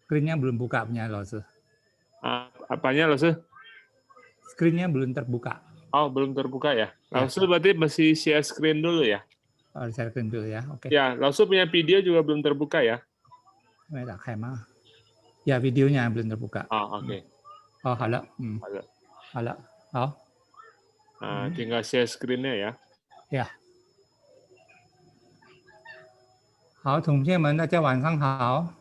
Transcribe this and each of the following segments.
Screen-nya belum buka punya Lose. Apanya Lose? Screen-nya belum terbuka. Oh, belum terbuka ya? Ya. Lose berarti masih share screen dulu ya? Oh, share screen dulu ya. Oke. Ya, Lose punya video juga belum terbuka ya? Ya, videonya belum terbuka. Oh, oke. Oh, halo. Halo. Oh. Tinggal share screen-nya ya. Ya. 好，同学们，大家晚上好。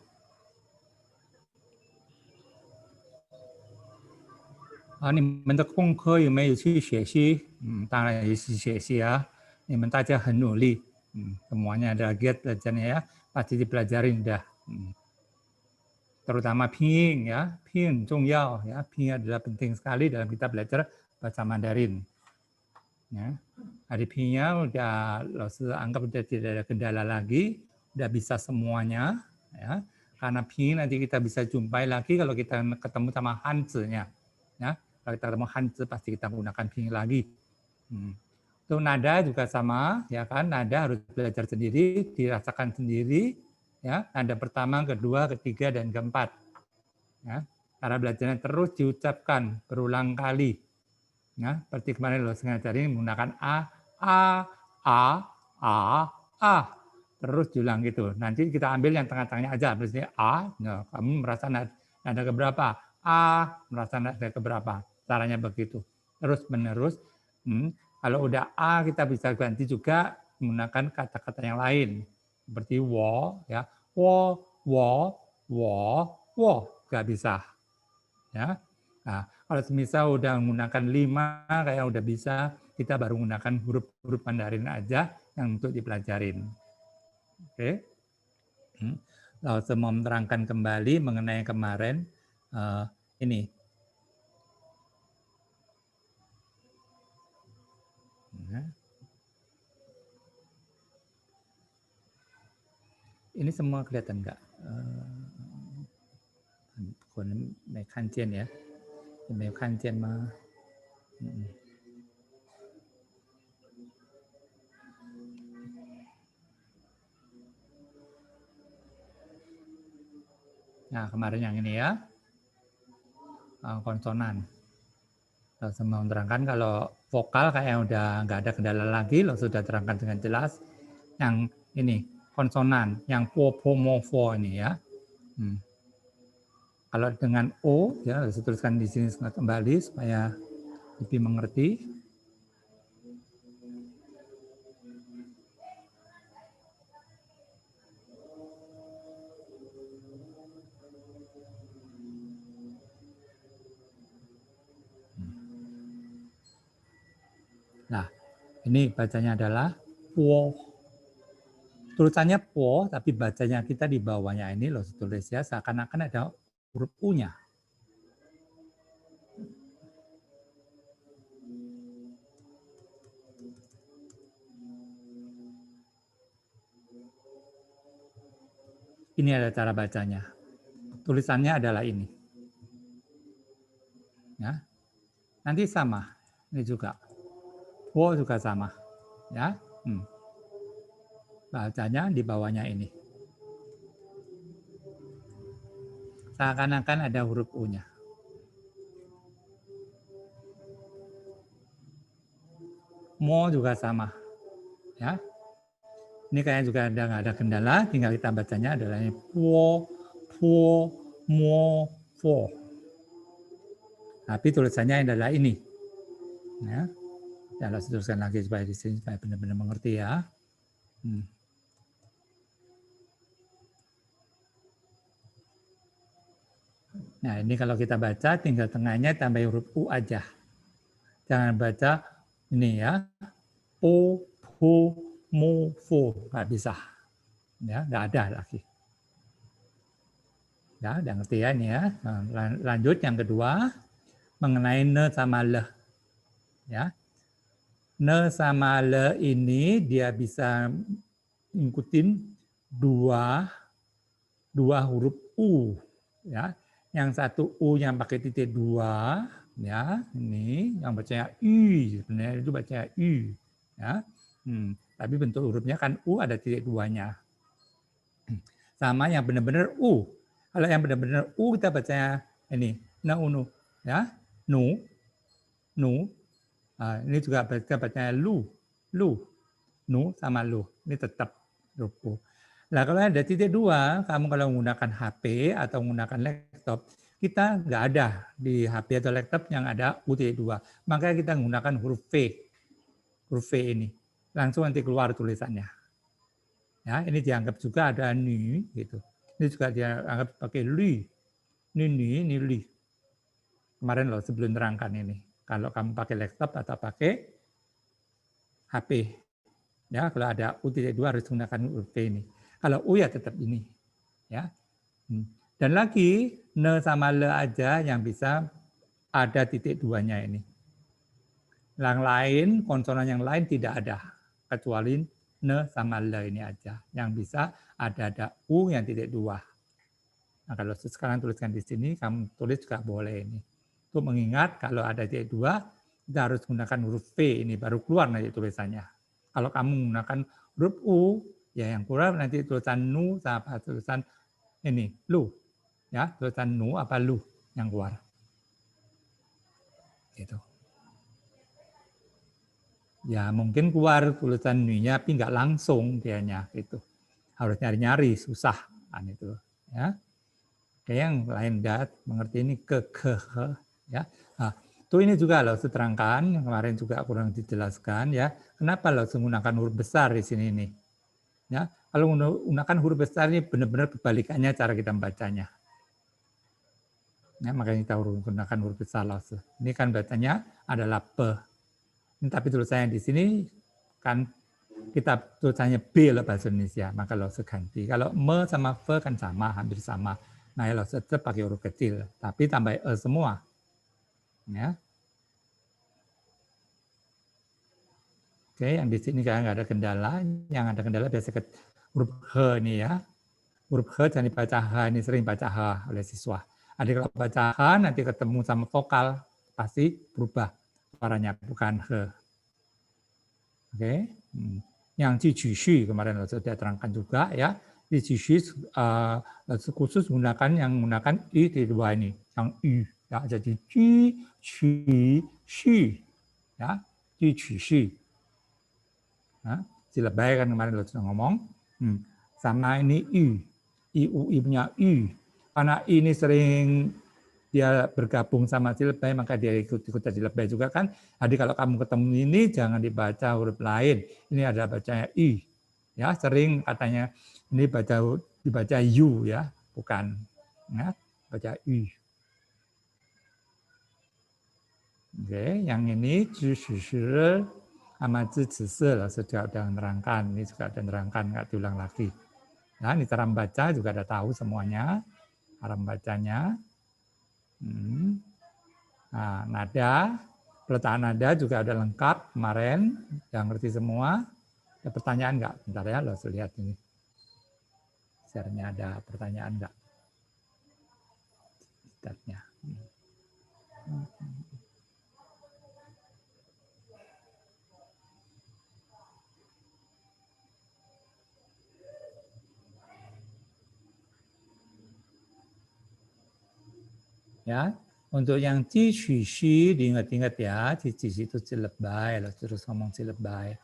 你们的功课有没有去学习？当然也是学习啊。你们大家很努力。semuanya ada giat belajarnya ya. Pasti dipelajarin dah. Terutama Ping ya. Ping 重要 ya. Ping adalah penting sekali dalam kita belajar bahasa Mandarin. Ya. Hari Ping-nya udah anggap udah tidak ada kendala lagi, udah bisa semuanya ya. Karena Ping nanti kita bisa jumpai lagi kalau kita ketemu sama Hanzi-nya. Ya. Kalau kita ketemu Hanzi pasti kita gunakan Ping lagi. Itu nada juga sama, ya kan? Nada harus belajar sendiri, dirasakan sendiri, ya. Nada pertama, kedua, ketiga, dan keempat. Ya. Cara belajarnya terus diucapkan berulang kali. Ya, seperti kemarin lo ngajarin menggunakan a, a, terus diulang gitu. Nanti kita ambil yang tengah-tengahnya aja, misalnya a, nah, kamu merasa nada keberapa? A, merasa nada keberapa? Caranya begitu. Terus menerus. Kalau udah a, kita bisa ganti juga menggunakan kata-kata yang lain, seperti wo, ya, wo, nggak bisa, ya. Nah, kalau semisal udah menggunakan 5, kayak udah bisa, kita baru menggunakan huruf-huruf Mandarin aja yang untuk dipelajarin. Oke. Lalu saya mau menerangkan kembali mengenai kemarin ini. Ini semua kelihatan nggak? คน没看见呀？有没有看见吗？Nah, kemarin yang ini ya, konsonan. Lalu saya mau menerangkan kalau vokal kayak udah nggak ada kendala lagi, lo sudah terangkan dengan jelas. Yang ini konsonan, yang po, mo, fo ini ya. Kalau dengan o, ya saya tuliskan di sini kembali supaya lebih mengerti. Nah, ini bacanya adalah po. Tulisannya po, tapi bacanya kita di bawahnya ini loh tulis ya, seakan-akan ada huruf U-nya. Ini ada cara bacanya. Tulisannya adalah ini. Ya. Nanti sama. Ini juga. Po juga sama. Ya. Bacanya di bawahnya ini. Seakan-akan ada huruf U-nya. Mo juga sama. Ya. Ini kayaknya juga nggak ada kendala, tinggal kita bacanya adalah ini po, mo, fo. Tapi tulisannya adalah ini. Ya. Saya tuliskan lagi supaya di sini supaya benar-benar mengerti ya. Nah, ini kalau kita baca tinggal tengahnya tambah huruf U aja. Jangan baca ini ya. Po, mo, fo. Nggak bisa. Ya, nggak ada lagi. Ya, udah ngerti ya ini ya. Nah, lanjut yang kedua mengenai ne sama le. Ya. Ne sama le ini dia bisa ngikutin dua huruf U. Ya. Yang satu U yang pakai titik 2, ya, ini yang bacanya I, sebenarnya itu bacanya I, ya. Tapi bentuk hurufnya kan U ada titik 2-nya. Sama yang benar-benar U. Kalau yang benar-benar U kita bacanya ini, na unu, ya, nu, nu. Nah, ini juga kita bacanya lu, nu sama lu. Ini tetap huruf U. Nah, kalau ada titik dua, kamu kalau menggunakan HP atau menggunakan laptop, kita nggak ada di HP atau laptop yang ada U titik dua. Makanya kita menggunakan huruf V ini. Langsung nanti keluar tulisannya. Ya, ini dianggap juga ada ni gitu. Ini juga dianggap pakai li. Ini li. Kemarin loh sebelum terangkan ini. Kalau kamu pakai laptop atau pakai HP, ya kalau ada U titik dua harus menggunakan huruf V ini. Kalau U ya tetap ini, ya. Dan lagi ne sama le aja yang bisa ada titik duanya ini. Yang lain, konsonan yang lain tidak ada kecuali ne sama le ini aja yang bisa ada U yang titik dua. Nah, kalau sekarang tuliskan di sini, kamu tulis juga boleh ini. Untuk mengingat kalau ada titik dua, kita harus menggunakan huruf V ini baru keluar nanti tulisannya. Kalau kamu menggunakan huruf U, ya yang keluar nanti tulisan nu sama tulisan ini lu, ya tulisan nu apa lu yang keluar. Gitu. Ya mungkin keluar tulisan nu-nya, tapi nggak langsung dianya gitu. Harus nyari-nyari, susah kan itu. Ya. Kayak yang lain mengerti ini ke ya. Nah, itu ini juga lo terangkan kemarin juga kurang dijelaskan ya. Kenapa lo menggunakan huruf besar di sini ini? Ya, kalau menggunakan huruf besar ini benar-benar kebalikannya cara kita membacanya. Ya, makanya kita gunakan huruf besar lo. Ini kan bacanya adalah pe. Tapi tulisannya di sini kan kita tulisannya B lah bahasa Indonesia, maka lo ganti. Kalau me sama fe kan sama, hampir sama. Nah, lo tetap pakai huruf kecil, tapi tambah e semua. Ya. Oke, yang di sini nggak ada kendala. Yang ada kendala biasa huruf H nih ya. Huruf H jangan dibaca H, ini sering baca H oleh siswa. Adik kalau baca H nanti ketemu sama vokal, pasti berubah suaranya, bukan H. Oke. Yang Ji kemarin sudah terangkan juga ya. Ji khusus menggunakan I di dua ini, yang I ya, jadi Ji Qu ya, Ji Qu. Nah, silebay kan kemarin lo sudah ngomong. Sama ini I punya I. Karena I ini sering dia bergabung sama silebay, maka dia ikut silebay juga kan. Jadi kalau kamu ketemu ini jangan dibaca huruf lain. Ini ada bacanya I. Ya, sering katanya ini dibaca U ya, bukan. Ya, baca I. Oke, yang ini sama sudah menerangkan. Ini juga ada menerangkan, nggak diulang lagi. Nah, ini cara membaca juga ada tahu semuanya. Cara membacanya. Nah, nada, peletakan nada juga ada lengkap kemarin, yang ngerti semua. Ada pertanyaan nggak? Bentar ya, lo lihat ini. Share-nya ada pertanyaan nggak? Startnya. Ya, untuk yang ji shi diingat-ingat ya, ji itu silebay, lo terus ngomong silebay.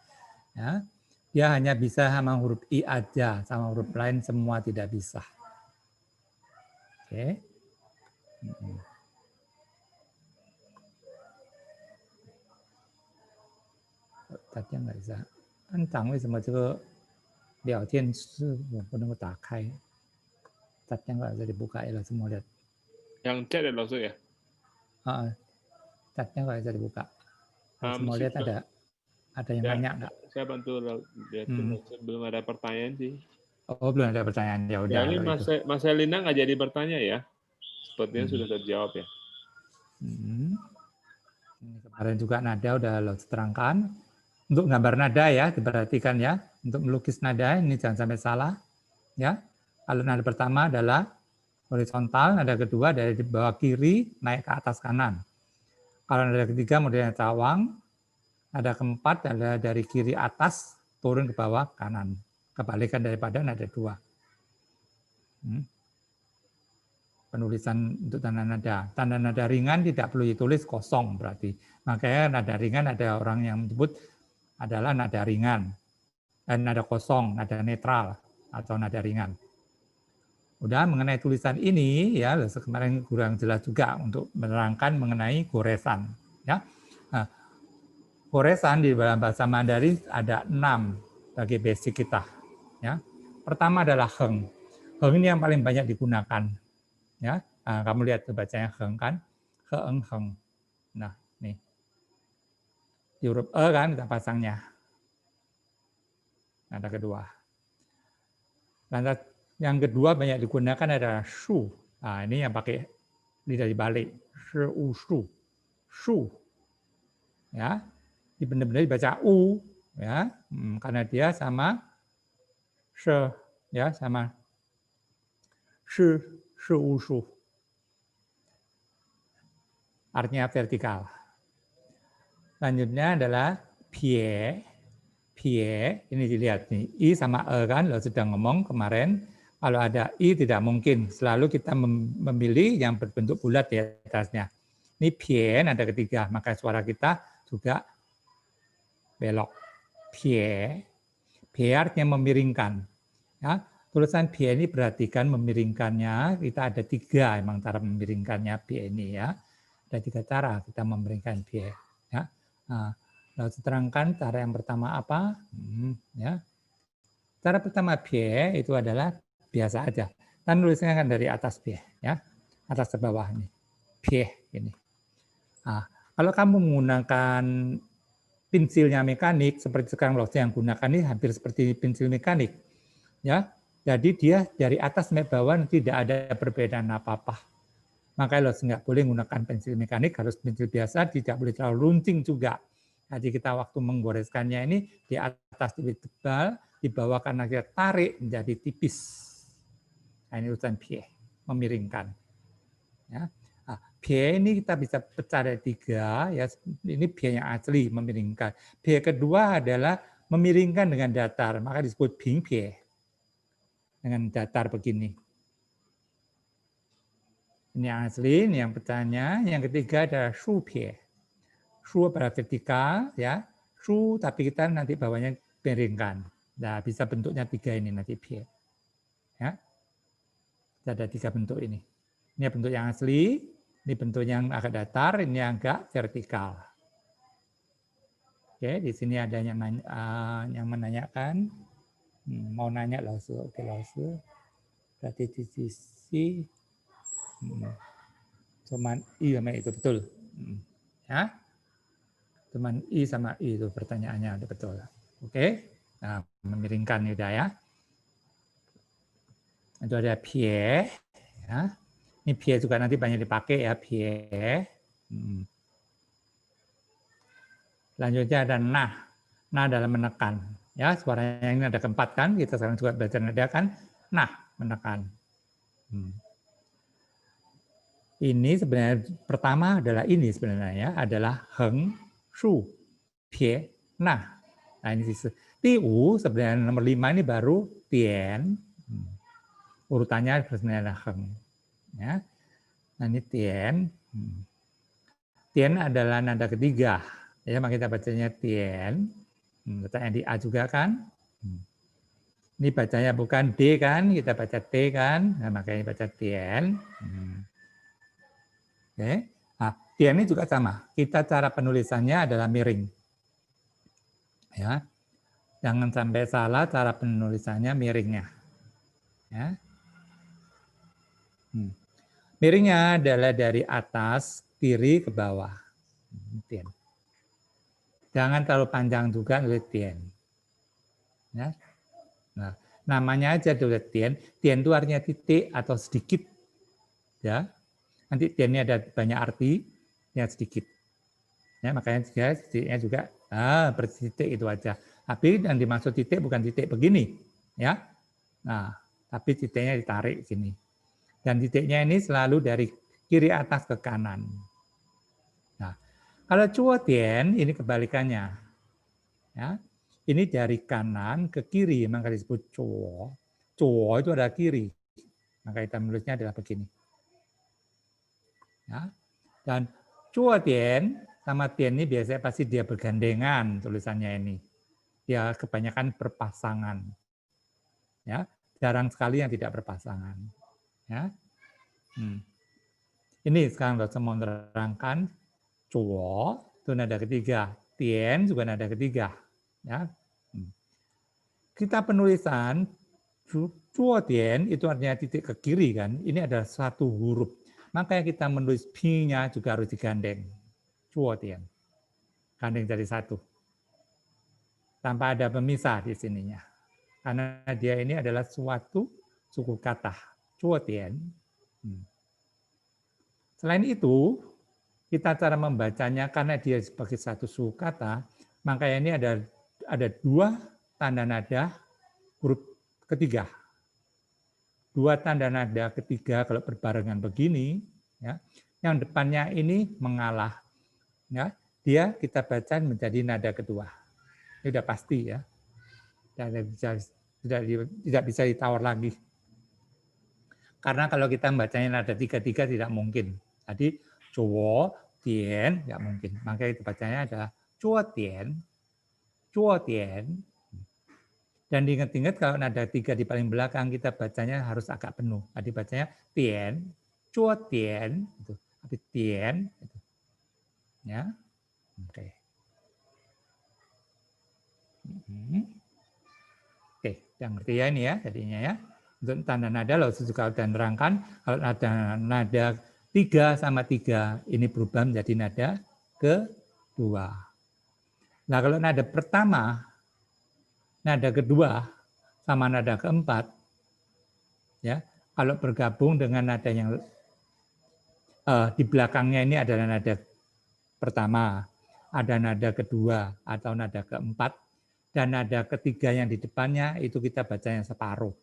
Ya, dia hanya bisa sama huruf I aja, sama huruf lain semua tidak bisa. Oke. Tadi nggak bisa. 班长为什么这个聊天室我不能够打开 Chatnya nggak bisa dibuka ya, semua lihat. Yang chat ya langsung ya? Chatnya nggak bisa dibuka. Semua lihat ada yang nanya nggak? Saya bantu lihat belum ada pertanyaan sih. Oh, belum ada pertanyaan, ya udah. Ya, ini Mas Elina nggak jadi bertanya ya? Sepertinya sudah terjawab ya. Ini kemarin juga nada udah lo terangkan. Untuk gambar nada ya, diperhatikan ya. Untuk melukis nada, ini jangan sampai salah. Ya, kalau nada pertama adalah horizontal, nada kedua dari bawah kiri naik ke atas kanan. Kalau nada ketiga modelnya cawang, nada keempat adalah dari kiri atas turun ke bawah kanan. Kebalikan daripada nada dua. penulisan untuk tanda nada. Tanda nada ringan tidak perlu ditulis kosong berarti. Makanya nada ringan ada orang yang menyebut adalah nada ringan, dan nada kosong, nada netral atau nada ringan. Udah mengenai tulisan ini ya kemarin kurang jelas juga untuk menerangkan mengenai goresan. Ya, nah, goresan di dalam bahasa Mandarin ada 6 bagi basic kita. Ya, pertama adalah heng. Heng ini yang paling banyak digunakan. Ya, nah, kamu lihat bacanya heng kan, heng heng. Nah, nih di huruf e kan kita pasangnya. Nada kedua. Nada yang kedua banyak digunakan adalah shu. Nah, ini yang pakai lidah dibalik. Shi u shu. Shu. Ya. Ini benar-benar dibaca u ya. Karena dia sama she ya, sama shi u shu. Artinya vertikal. Selanjutnya adalah pie. Pie, ini dilihat nih, i sama e kan, lo sudah ngomong kemarin, kalau ada i tidak mungkin, selalu kita memilih yang berbentuk bulat di atasnya. Ini pie, nada ketiga, maka suara kita juga belok. Pie, pie artinya memiringkan. Ya, tulisan pie ini perhatikan memiringkannya, kita ada 3 emang cara memiringkannya pie ini ya. Ada 3 cara kita memiringkan pie. Ya. Nah, lalu terangkan cara yang pertama apa? Ya. Cara pertama pie itu adalah biasa aja. Dan nulisnya kan dari atas pie, ya, atas ke bawah ini, pie ini. Nah, kalau kamu menggunakan pensilnya mekanik seperti sekarang Lose yang gunakan ini hampir seperti pensil mekanik, ya. Jadi dia dari atas sampai bawah tidak ada perbedaan apa-apa. Makanya Lose nggak boleh menggunakan pensil mekanik, harus pensil biasa, tidak boleh terlalu runcing juga. Jadi kita waktu menggoreskannya ini di atas lebih tebal, di bawah karena kita tarik menjadi tipis. Nah, ini urusan pie, memiringkan. Ya. Nah, pie ini kita bisa pecah dari 3, ya. Ini pie yang asli, memiringkan. Pie kedua adalah memiringkan dengan datar, maka disebut ping pie. Dengan datar begini. Ini yang asli, ini yang pecahnya. Yang ketiga adalah shu pie. Shu pada vertikal, ya. Shu, tapi kita nanti bawahnya miringkan. Nah, bisa bentuknya 3 ini nanti pie. Ya. Ada 3 bentuk ini. Ini bentuk yang asli, ini bentuk yang agak datar, ini agak vertikal. Oke, di sini ada yang menanyakan, mau nanya langsung, oke langsung. Berarti di sisi cuman i sama itu betul, ya. Cuman i sama i itu pertanyaannya udah betul. Oke, nah memiringkan udah ya. Itu ada pie, ya. Ini pie juga nanti banyak dipakai ya pie. Selanjutnya ada nah. Nah dalam menekan. Ya, suaranya ini ada keempat kan. Kita sekarang juga belajar nada kan. Nah, menekan. Ini sebenarnya pertama adalah ini sebenarnya ya, adalah heng, shu, pie, nah. Nah ini tiu sebenarnya nomor 5 ini baru tien. Urutannya sebenarnya heng. Ya. Nah ini tien. Tien adalah nada ketiga. Ya, maka kita bacanya tien. Bacanya di A juga kan. Ini bacanya bukan D kan, kita baca T kan. Nah, makanya baca tien. Oke. Nah, tien ini juga sama. Kita cara penulisannya adalah miring. Ya. Jangan sampai salah cara penulisannya miringnya. Ya. Miringnya adalah dari atas kiri ke bawah. Tien. Jangan terlalu panjang juga nulis tien. Ya. Nah, namanya aja tulis tien. Tien itu artinya titik atau sedikit. Ya. Nanti tiennya ada banyak arti, ya sedikit. Ya, makanya titiknya juga bertitik itu aja. Tapi yang dimaksud titik bukan titik begini, ya. Nah, tapi titiknya ditarik sini. Dan titiknya ini selalu dari kiri atas ke kanan. Nah, kalau cuo tien ini kebalikannya. Ya. Ini dari kanan ke kiri, maka disebut cuo. Cuo itu adalah kiri. Maka kita menulisnya adalah begini. Ya. Dan cuo tian sama tian ini biasanya pasti dia bergandengan tulisannya ini. Dia kebanyakan berpasangan. Ya, jarang sekali yang tidak berpasangan. Ya. Ini sekarang saya mau menerangkan cuo itu nada ketiga, tian juga nada ketiga. Ya. Kita penulisan cuo tian itu artinya titik ke kiri kan. Ini adalah satu huruf. Makanya kita menulis pi-nya juga harus digandeng. Cuo tian. Gandeng jadi satu. Tanpa ada pemisah di sininya. Karena dia ini adalah suatu suku kata. Cuo tian. Selain itu, kita cara membacanya karena dia sebagai satu suku kata, makanya ini ada dua tanda nada huruf ketiga. Dua tanda nada ketiga kalau berbarengan begini, ya, yang depannya ini mengalah. Ya, dia kita baca menjadi nada kedua. Ini sudah pasti ya. Tidak bisa ditawar lagi. Karena kalau kita membacanya nada tiga-tiga tidak mungkin. Jadi cuo, tian, nggak mungkin. Makanya itu bacanya ada cuo tian. Dan diingat-ingat kalau nada tiga di paling belakang kita bacanya harus agak penuh. Jadi bacanya tian, cuo tian, itu. Tapi tian, itu. Ya, oke. Oke, yang ngerti ya ini ya jadinya ya. Untuk tanda nada lo suka udah nerangkan kalau ada nada 3 sama 3 ini berubah menjadi nada kedua. Nah, kalau nada pertama, nada kedua sama nada keempat ya, kalau bergabung dengan nada yang di belakangnya ini adalah nada pertama, ada nada kedua atau nada keempat, dan nada ketiga yang di depannya itu kita baca yang separuh.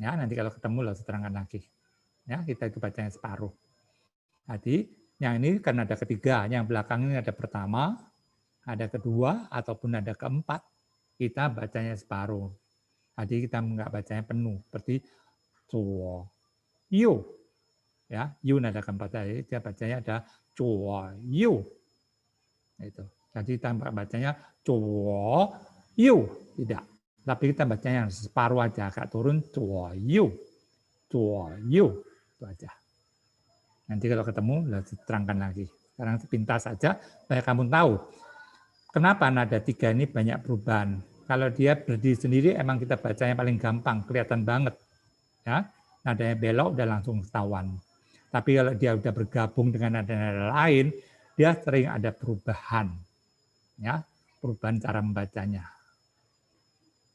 Ya, nanti kalau ketemu lah saya terangkan lagi. Ya, kita itu bacanya separuh. Jadi yang ini kan nada ketiga, yang belakang ini ada pertama, ada kedua ataupun ada keempat, kita bacanya separuh. Jadi kita nggak bacanya penuh, seperti cuo, yu, ya, yu nada keempat, jadi kita bacanya ada cuo, yu, itu. Jadi kita bacanya cuo, yu, tidak. Tapi kita bacanya yang separuh aja, agak turun cuo, yu, itu aja. Nanti kalau ketemu, terangkan lagi. Sekarang sepintas saja, supaya kamu tahu kenapa nada 3 ini banyak perubahan. Kalau dia berdiri sendiri, emang kita bacanya paling gampang, kelihatan banget. Ya, nadanya belok udah langsung ketahuan. Tapi kalau dia udah bergabung dengan nada-nada lain, dia sering ada perubahan. Ya, perubahan cara membacanya.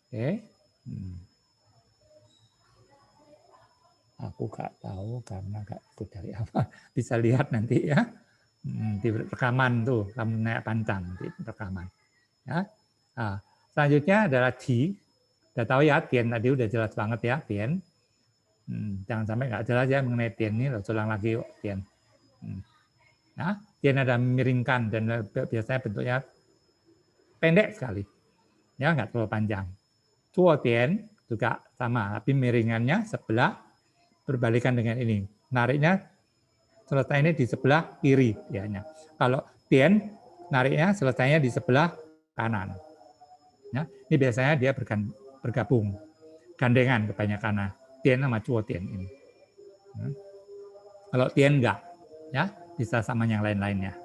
Oke. Aku nggak tahu karena nggak ikut dari apa. Bisa lihat nanti ya. Di rekaman tuh, kamu naik pancang di rekaman. Ya. Nah, selanjutnya adalah di. Udah tahu ya, tian tadi udah jelas banget ya, tian. Jangan sampai nggak jelas ya mengenai tian ini, lo ulang lagi yuk, tian. Nah, tian ada miringkan dan biasanya bentuknya pendek sekali. Ya, nggak terlalu panjang. Cuo tian juga sama, tapi miringannya sebelah berbalikan dengan ini. Nariknya selesainya di sebelah kiri dianya. Kalau tian nariknya selesainya di sebelah kanan. Ya, ini biasanya dia bergabung gandengan kebanyakan tian sama cuo tian ini. Kalau tian enggak, ya bisa sama yang lain-lainnya.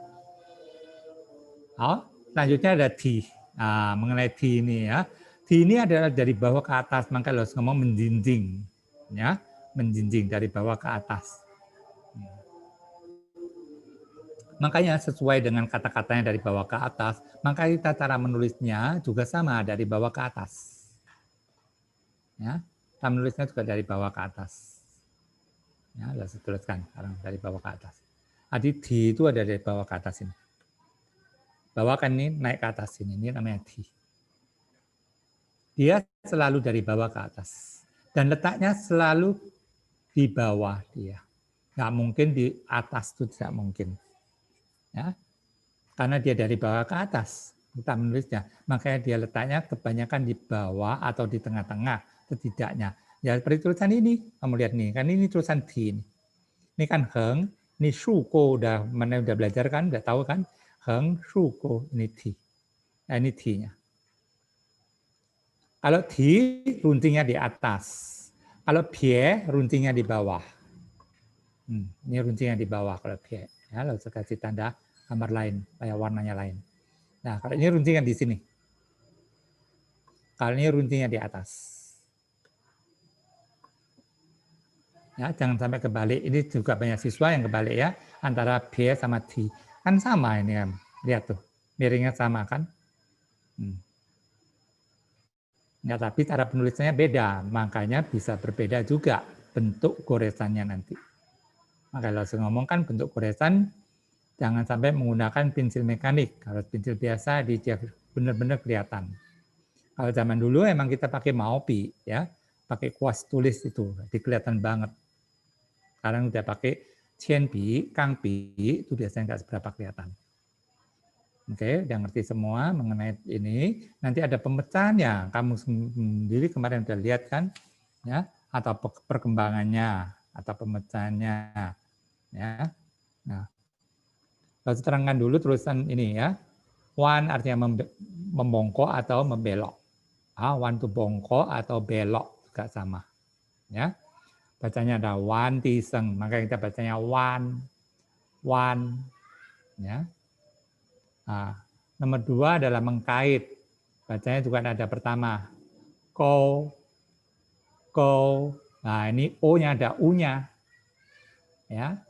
Oh, selanjutnya ada di. Nah, mengenai di ini ya, di ini adalah dari bawah ke atas, maka harus ngomong menjinjing, ya, menjinjing dari bawah ke atas. Makanya sesuai dengan kata-katanya dari bawah ke atas, maka kita cara menulisnya juga sama dari bawah ke atas. Ya, kita menulisnya juga dari bawah ke atas. Ya, saya tuliskan sekarang dari bawah ke atas. Jadi di itu ada dari bawah ke atas ini. Bawah kan ini naik ke atas ini namanya di. Dia selalu dari bawah ke atas. Dan letaknya selalu di bawah dia. Nggak mungkin di atas itu tidak mungkin. Ya, karena dia dari bawah ke atas kita menulisnya, makanya dia letaknya kebanyakan di bawah atau di tengah-tengah setidaknya. Ya seperti tulisan ini, kamu lihat nih, kan ini tulisan di ini. Ini kan heng, ini shuko udah mana udah belajar kan, udah tahu kan? Heng, shuko, ini ti. Nah, ini ti-nya. Kalau ti, runcingnya di atas. Kalau pie, runcingnya di bawah. Ini runcingnya di bawah kalau pie. Ya, lalu saya kasih tanda gambar lain, kayak warnanya lain. Nah, kalau ini runcingnya di sini. Kalau ini runcingnya di atas. Ya, jangan sampai kebalik. Ini juga banyak siswa yang kebalik ya, antara pie sama ti. Kan sama ini kan. Lihat tuh, miringnya sama kan? Ya, tapi cara penulisannya beda, makanya bisa berbeda juga bentuk goresannya nanti. Maka kalau saya ngomong kan bentuk goresan, jangan sampai menggunakan pensil mekanik. Kalau pensil biasa, dia benar-benar kelihatan. Kalau zaman dulu emang kita pakai Maopi, ya, pakai kuas tulis itu, kelihatan banget. Sekarang udah pakai Cianpi, Kangpi, itu biasanya nggak seberapa kelihatan. Oke, udah ngerti semua mengenai ini. Nanti ada pemecahannya. Kamu sendiri kemarin udah lihat kan, ya, atau perkembangannya, atau pemecahannya, ya. Nah, kita terangkan dulu tulisan ini ya. Wan artinya membongkok atau membelok. Wan itu bongkok atau belok juga sama, ya. Bacanya ada wan tiseng, maka kita bacanya wan, ya. Nah, nomor 2 adalah mengkait. Bacanya juga ada pertama. Ko. Nah, ini O-nya ada U-nya. Ya.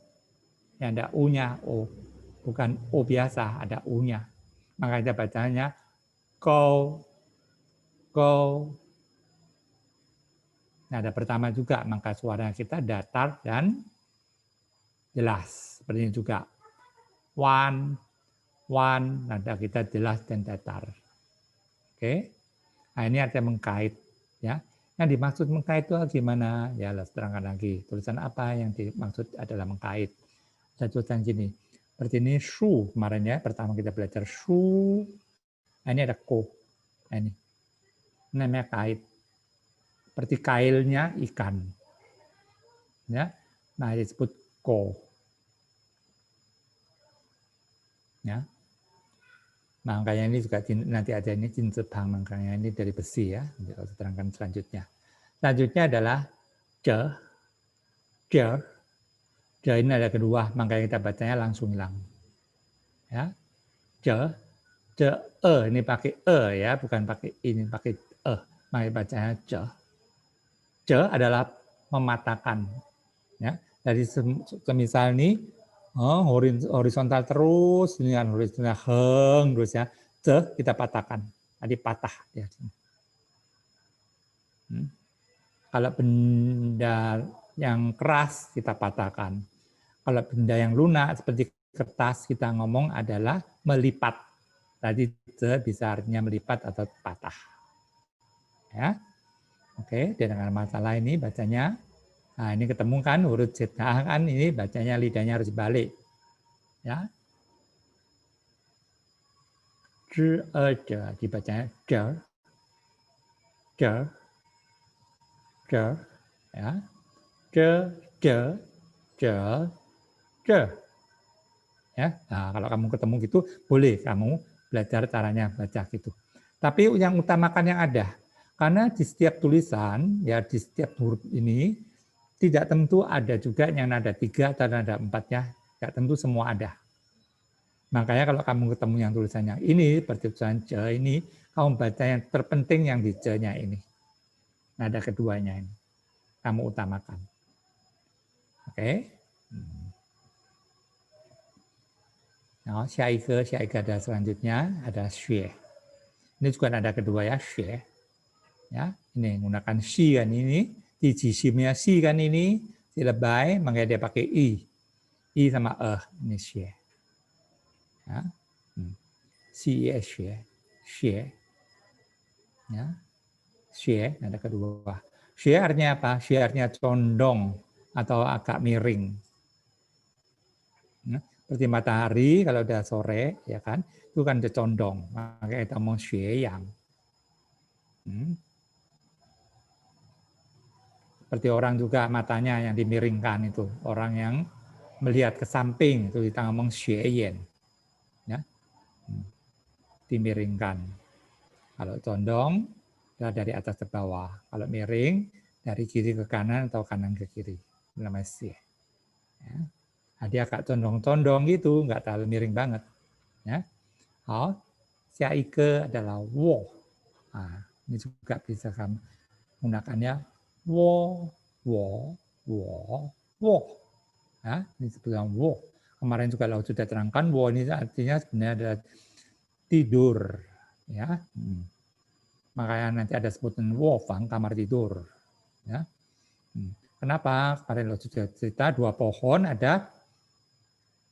Yang ada U-nya, O. Bukan O biasa, ada U-nya. Maka kita bacanya ko. Nah, ada pertama juga, maka suara kita datar dan jelas. Seperti ini juga. Wan, nada kita jelas dan datar. Oke. Nah, ini artinya mengkait, ya. Yang dimaksud mengkait itu gimana? Ya, let's terangkan lagi. Tulisan apa yang dimaksud adalah mengkait. Ada tulisan gini. Seperti ini shu kemarin ya. Pertama kita belajar shu. Nah, ini ada ko. Nah, ini namanya kait. Seperti kailnya ikan. Ya. Nah, disebut ko. Ya. Makanya ini juga nanti ada ini jinsebang, makanya ini dari besi ya. Nanti saya terangkan selanjutnya. Selanjutnya adalah je. Je ini ada kedua, makanya kita bacanya langsung hilang. Ya. Je, ini pakai ya, bukan pakai ini, pakai makanya bacanya je. Je adalah mematahkan. Ya. Jadi semisal ini horizontal terus, ini kan horizontal heng terus ya. Je kita patahkan. Tadi patah ya. Kalau benda yang keras kita patahkan. Kalau benda yang lunak seperti kertas kita ngomong adalah melipat. Tadi bisa artinya melipat atau patah. Ya. Oke, dengan masalah ini bacanya. Nah, ini ketemu kan huruf Z kan ini bacanya lidahnya harus balik. Ya. Dibacanya ya. Ya. Nah, kalau kamu ketemu gitu boleh kamu belajar caranya baca gitu. Tapi yang utamakan yang ada. Karena di setiap tulisan ya di setiap huruf ini tidak tentu ada juga yang nada 3 atau nada 4-nya, tidak tentu semua ada. Makanya kalau kamu ketemu yang tulisannya ini, seperti tulisan je ini, kamu baca yang terpenting yang di je-nya ini. Nada keduanya ini. Kamu utamakan. Oke. Nah, syaike ada selanjutnya, ada xue. Ini juga nada kedua ya, xue. Ya, ini menggunakan shi kan ini, di jisimnya shi kan ini, si lebay, makanya dia pakai i. I sama ini xue. Ya. Xie, xue. Ya. Xue, nada kedua. Xue artinya apa? Xue artinya condong atau agak miring. Seperti matahari kalau udah sore, ya kan, itu kan udah condong. Maka kita mau xue yang. Seperti orang juga matanya yang dimiringkan itu, orang yang melihat ke samping itu kita ngomong xue ya, dimiringkan. Kalau condong dari atas ke bawah, kalau miring dari kiri ke kanan atau kanan ke kiri, namanya xie. Ya. Nah, dia agak condong-condong gitu, nggak terlalu miring banget. Ya. Oh, ike adalah wo. Nah, ini juga bisa kamu menggunakannya wo, wo, wo, wo. Ya, ini disebutkan wo. Kemarin jugaเราsudah terangkan wo ini artinya sebenarnya adalah tidur. Ya, makanya nanti ada sebutan wo fang, kamar tidur. Ya. Kenapa? Kemarin lo sudah cerita 2 pohon ada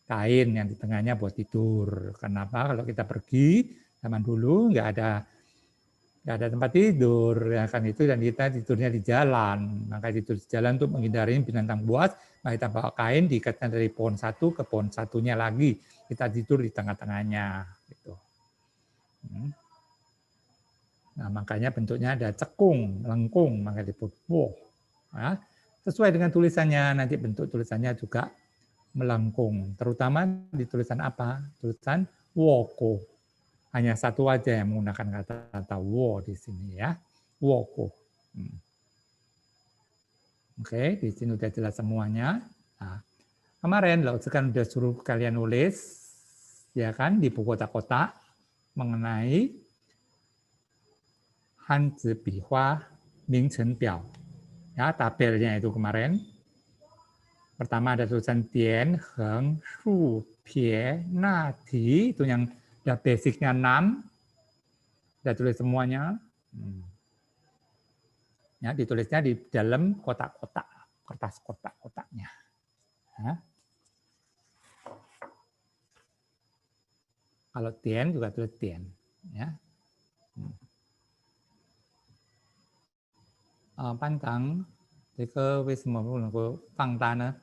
kain yang di tengahnya buat tidur. Kenapa? Kalau kita pergi zaman dulu nggak ada tempat tidur ya kan itu, dan kita tidurnya di jalan. Maka tidur di jalan untuk menghindari binatang buas, maka kita bawa kain diikatkan dari pohon satu ke pohon satunya lagi. Kita tidur di tengah-tengahnya gitu. Nah, makanya bentuknya ada cekung, lengkung, maka disebut wo. Nah, sesuai dengan tulisannya, nanti bentuk tulisannya juga melengkung. Terutama di tulisan apa? Tulisan woko. Hanya satu aja yang menggunakan kata wo di sini ya. Woko. Oke, di sini udah jelas semuanya. Nah, kemarin Lao Tzu kan udah suruh kalian nulis ya kan di buku kotak-kotak mengenai Hanzi Bihua Mingchen Biao. Ya, tabelnya itu kemarin. Pertama ada tulisan Tian, Heng, Shu, Pie, Na, Ti, itu yang udah basicnya 6. Sudah tulis semuanya. Ya, ditulisnya di dalam kotak-kotak, kertas kotak-kotaknya. Ya. Kalau Tian juga tulis Tian. Ya. Pantang, ke wisma pangtana.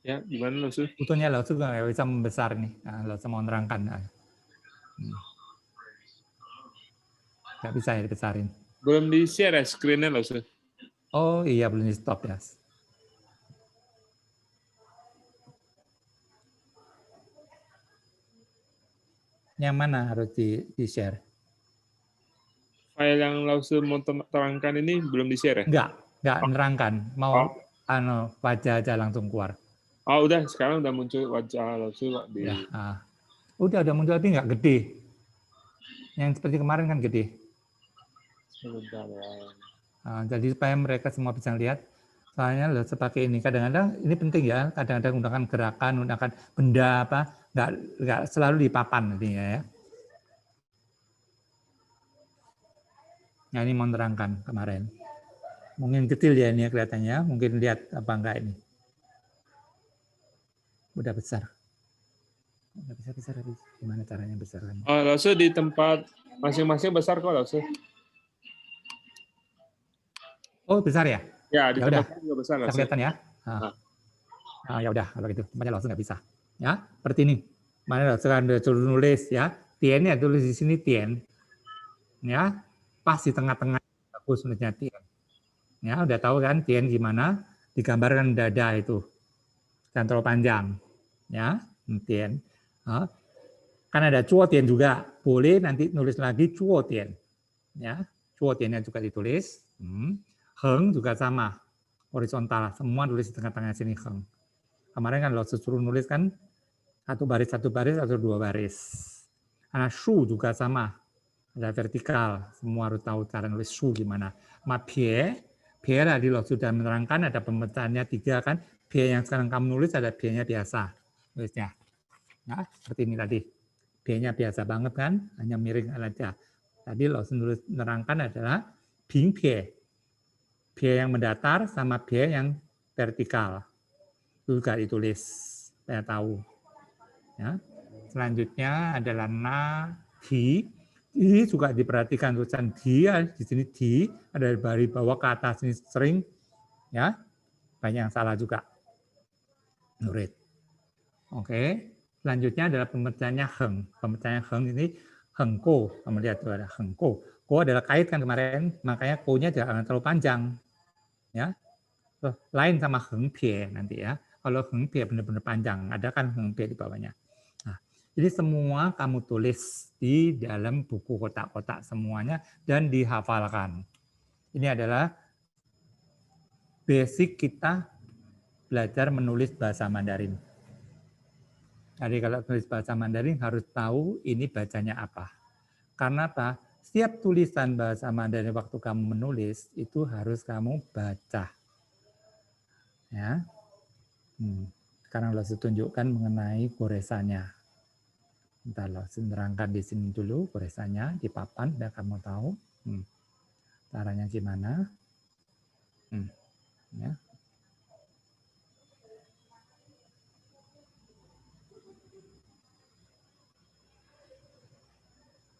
Ya, gimana Lao Tzu? Sebetulnya Lao Tzu nggak bisa membesar nih. Lao Tzu mau menerangkan. Nggak bisa ya dibesarin. Belum di-share ya screen-nya Lao Tzu? Oh iya, belum di stop ya. Yang mana harus di-share? File yang Lao Tzu mau terangkan ini belum di-share ya? Enggak nerangkan. Mau baca aja langsung keluar. Oh, udah, sekarang udah muncul wajah Lao Tzu di... Ya, udah muncul, tapi nggak gede. Yang seperti kemarin kan gede. Sebentar ya. Jadi supaya mereka semua bisa lihat, soalnya Lao Tzu pakai ini. Kadang-kadang ini penting ya. Kadang-kadang menggunakan gerakan, menggunakan benda apa, nggak selalu di papan nantinya ya. Nah, ini mau nerangkan kemarin. Mungkin kecil ya ini kelihatannya. Mungkin lihat apa enggak ini. Udah besar. Udah besar. Gimana caranya besarkan? Oh, Lao Tzu di tempat masing-masing besar kok Lao Tzu. Oh, besar ya? Ya, di Ya tempat udah. juga besar Lao Tzu. Kelihatan ya? Ya udah kalau gitu. Tempatnya Lao Tzu nggak bisa. Ya, seperti ini. Mana Lao Tzu kan udah suruh nulis ya. Tian-nya tulis di sini Tian. Ya, pas di tengah-tengah bagus nulisnya Tian. Ya, udah tahu kan Tian gimana? Digambarkan dada itu. Dan terlalu panjang. Ya, Tian. Kan ada Cuo Tian juga. Boleh nanti nulis lagi Cuo Tian. Ya, Cuo Tian-nya juga ditulis. Heng juga sama. Horizontal. Semua tulis di tengah-tengah sini Heng. Kemarin kan Lao Tzu suruh nulis kan satu baris atau 2 baris. Shu juga sama. Ada vertikal. Semua harus tahu cara nulis shu gimana. Pie tadi Lao Tzu sudah menerangkan ada pemecahannya 3 kan. Pie yang sekarang kamu nulis ada pie-nya biasa. Nulisnya. Nah, seperti ini tadi. Pie-nya biasa banget kan. Hanya miring aja. Tadi Lao Tzu menerangkan adalah ping pie. Pie yang mendatar sama pie yang vertikal. Itu juga ditulis. Saya tahu. Ya. Selanjutnya adalah na, di. Ini juga diperhatikan tulisan di, di sini di, ada dari bawah ke atas ini sering, ya banyak yang salah juga. Murid. Oke. Selanjutnya adalah pemecahannya heng. Pemecahannya heng ini hengko. Kamu lihat tuh ada hengko. Ko adalah kait kan kemarin, makanya ko-nya jangan terlalu panjang. Ya. Lain sama hengpie nanti ya. Kalau hengpie benar-benar panjang, ada kan hengpie di bawahnya. Nah, jadi semua kamu tulis di dalam buku kotak-kotak semuanya dan dihafalkan. Ini adalah basic kita belajar menulis bahasa Mandarin. Jadi kalau tulis bahasa Mandarin harus tahu ini bacanya apa. Karena apa? Setiap tulisan bahasa Mandarin waktu kamu menulis itu harus kamu baca. Ya. Sekarang lo tunjukkan mengenai goresannya. Bentar lo menerangkan di sini dulu goresannya di papan biar kamu tahu. Caranya gimana? Ya.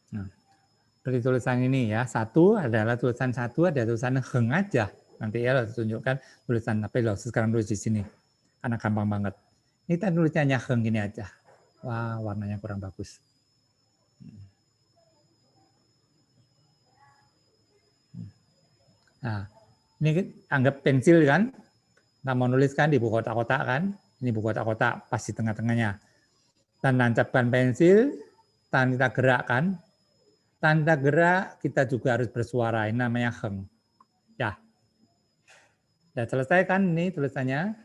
Nah, dari tulisan ini ya, satu adalah tulisan satu, ada tulisan heng aja. Nanti ya lo tunjukkan tulisan apa lo sekarang tulis di sini. Karena gampang banget. Ini kan tulisannya heng gini aja. Wah, warnanya kurang bagus. Nah, ini anggap pensil kan? Kita mau nuliskan di buku kotak-kotak kan? Ini buku kotak-kotak pas di tengah-tengahnya. Dan nancapkan pensil, tangan kita gerakkan. Tanda gerak kita juga harus bersuara, ini namanya heng. Ya, sudah selesai kan ini tulisannya?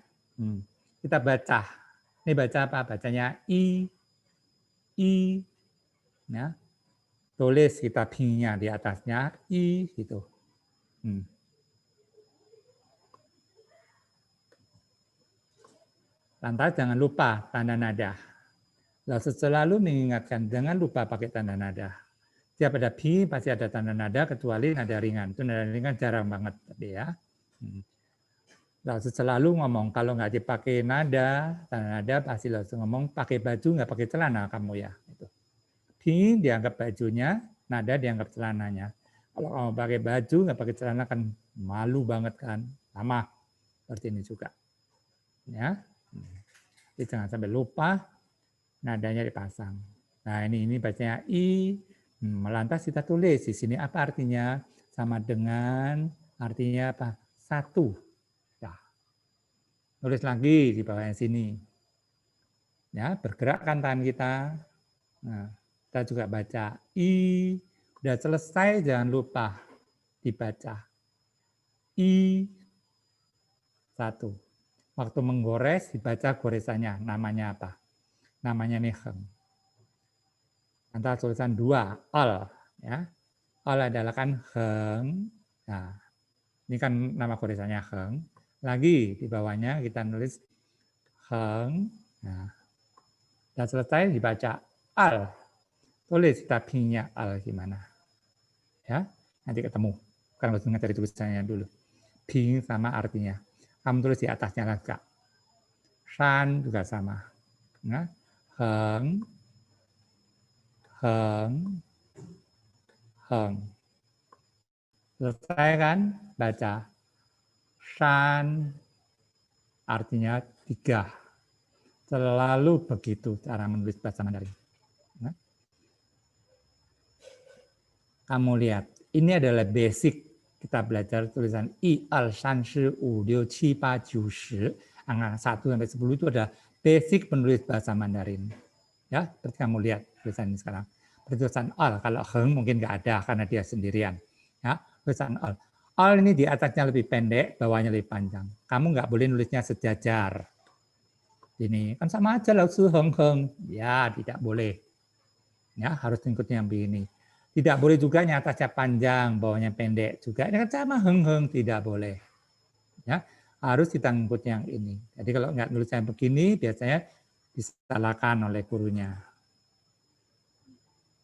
Kita baca. Ini baca apa? Bacanya i, ya. Tulis kita pinnya di atasnya i gitu. Lantas jangan lupa tanda nada. Lalu selalu mengingatkan jangan lupa pakai tanda nada. Setiap ada pi pasti ada tanda nada kecuali nada ringan. Itu nada ringan jarang banget tapi ya. Lalu selalu ngomong kalau nggak dipakai nada, tanda nada pasti langsung ngomong pakai baju nggak pakai celana kamu ya. Itu. Pi dianggap bajunya, nada dianggap celananya. Kalau kamu pakai baju nggak pakai celana kan malu banget kan. Sama seperti ini juga. Ya. Jadi jangan sampai lupa nadanya dipasang. Nah ini bacanya i. Lantas kita tulis di sini apa artinya? Sama dengan artinya apa? Satu. Ya. Tulis lagi di bawahnya sini. Ya, bergerakkan tangan kita. Nah, kita juga baca i. Udah selesai jangan lupa dibaca. I. Satu. Waktu menggores dibaca goresannya. Namanya apa? Namanya niheng. Antara tulisan dua, al. Ya. Al adalah kan heng. Nah, ini kan nama goresannya heng. Lagi di bawahnya kita nulis heng. Nah, dan selesai dibaca al. Tulis kita pinnya al gimana. Ya, nanti ketemu. Sekarang harus cari tulisannya dulu. Ping sama artinya. Kamu tulis di atasnya lagi. Shan juga sama. Nah, heng. Heng, heng. Selesai kan? Baca. Shan artinya 3. Selalu begitu cara menulis bahasa Mandarin. Nah. Kamu lihat, ini adalah basic kita belajar tulisan i, al, shan, shi, wu, liu, qi, ba, jiu, shi. Angka 1 sampai 10 itu ada basic penulis bahasa Mandarin. Ya, seperti kamu lihat tulisan ini sekarang. Tulisan al, kalau heng mungkin nggak ada karena dia sendirian. Ya, tulisan al. Al ini di atasnya lebih pendek, bawahnya lebih panjang. Kamu nggak boleh nulisnya sejajar. Ini kan sama aja lah, su heng heng. Ya, tidak boleh. Ya, harus ikutnya yang begini. Tidak boleh juga yang atasnya panjang, bawahnya pendek juga. Ini kan sama heng heng, tidak boleh. Ya, harus kita ngikut yang ini. Jadi kalau nggak nulisnya begini, biasanya disalahkan oleh gurunya.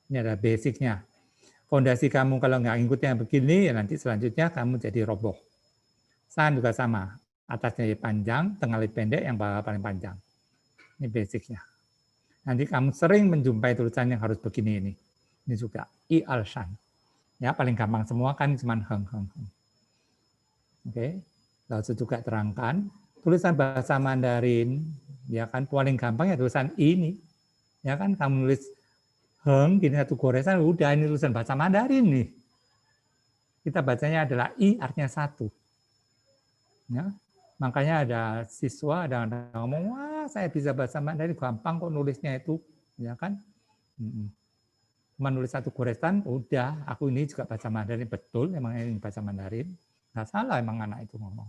Ini adalah basicnya. Fondasi kamu kalau nggak ngikutnya begini, ya nanti selanjutnya kamu jadi roboh. San juga sama. Atasnya lebih panjang, tengah lebih pendek, yang bawah paling panjang. Ini basicnya. Nanti kamu sering menjumpai tulisan yang harus begini ini. Ini juga i al shan. Ya, paling gampang semua kan cuma heng heng heng. Oke. Lalu juga terangkan tulisan bahasa Mandarin, ya kan paling gampang ya tulisan ini. Ya kan kamu nulis Heng, gini satu goresan, udah ini tulisan bahasa Mandarin nih. Kita bacanya adalah I artinya satu. Ya. Makanya ada siswa, ada yang ngomong, wah saya bisa bahasa Mandarin, gampang kok nulisnya itu. Ya kan? Cuma nulis satu goresan, udah, aku ini juga bahasa Mandarin, betul, emang ini bahasa Mandarin. Nggak salah emang anak itu ngomong.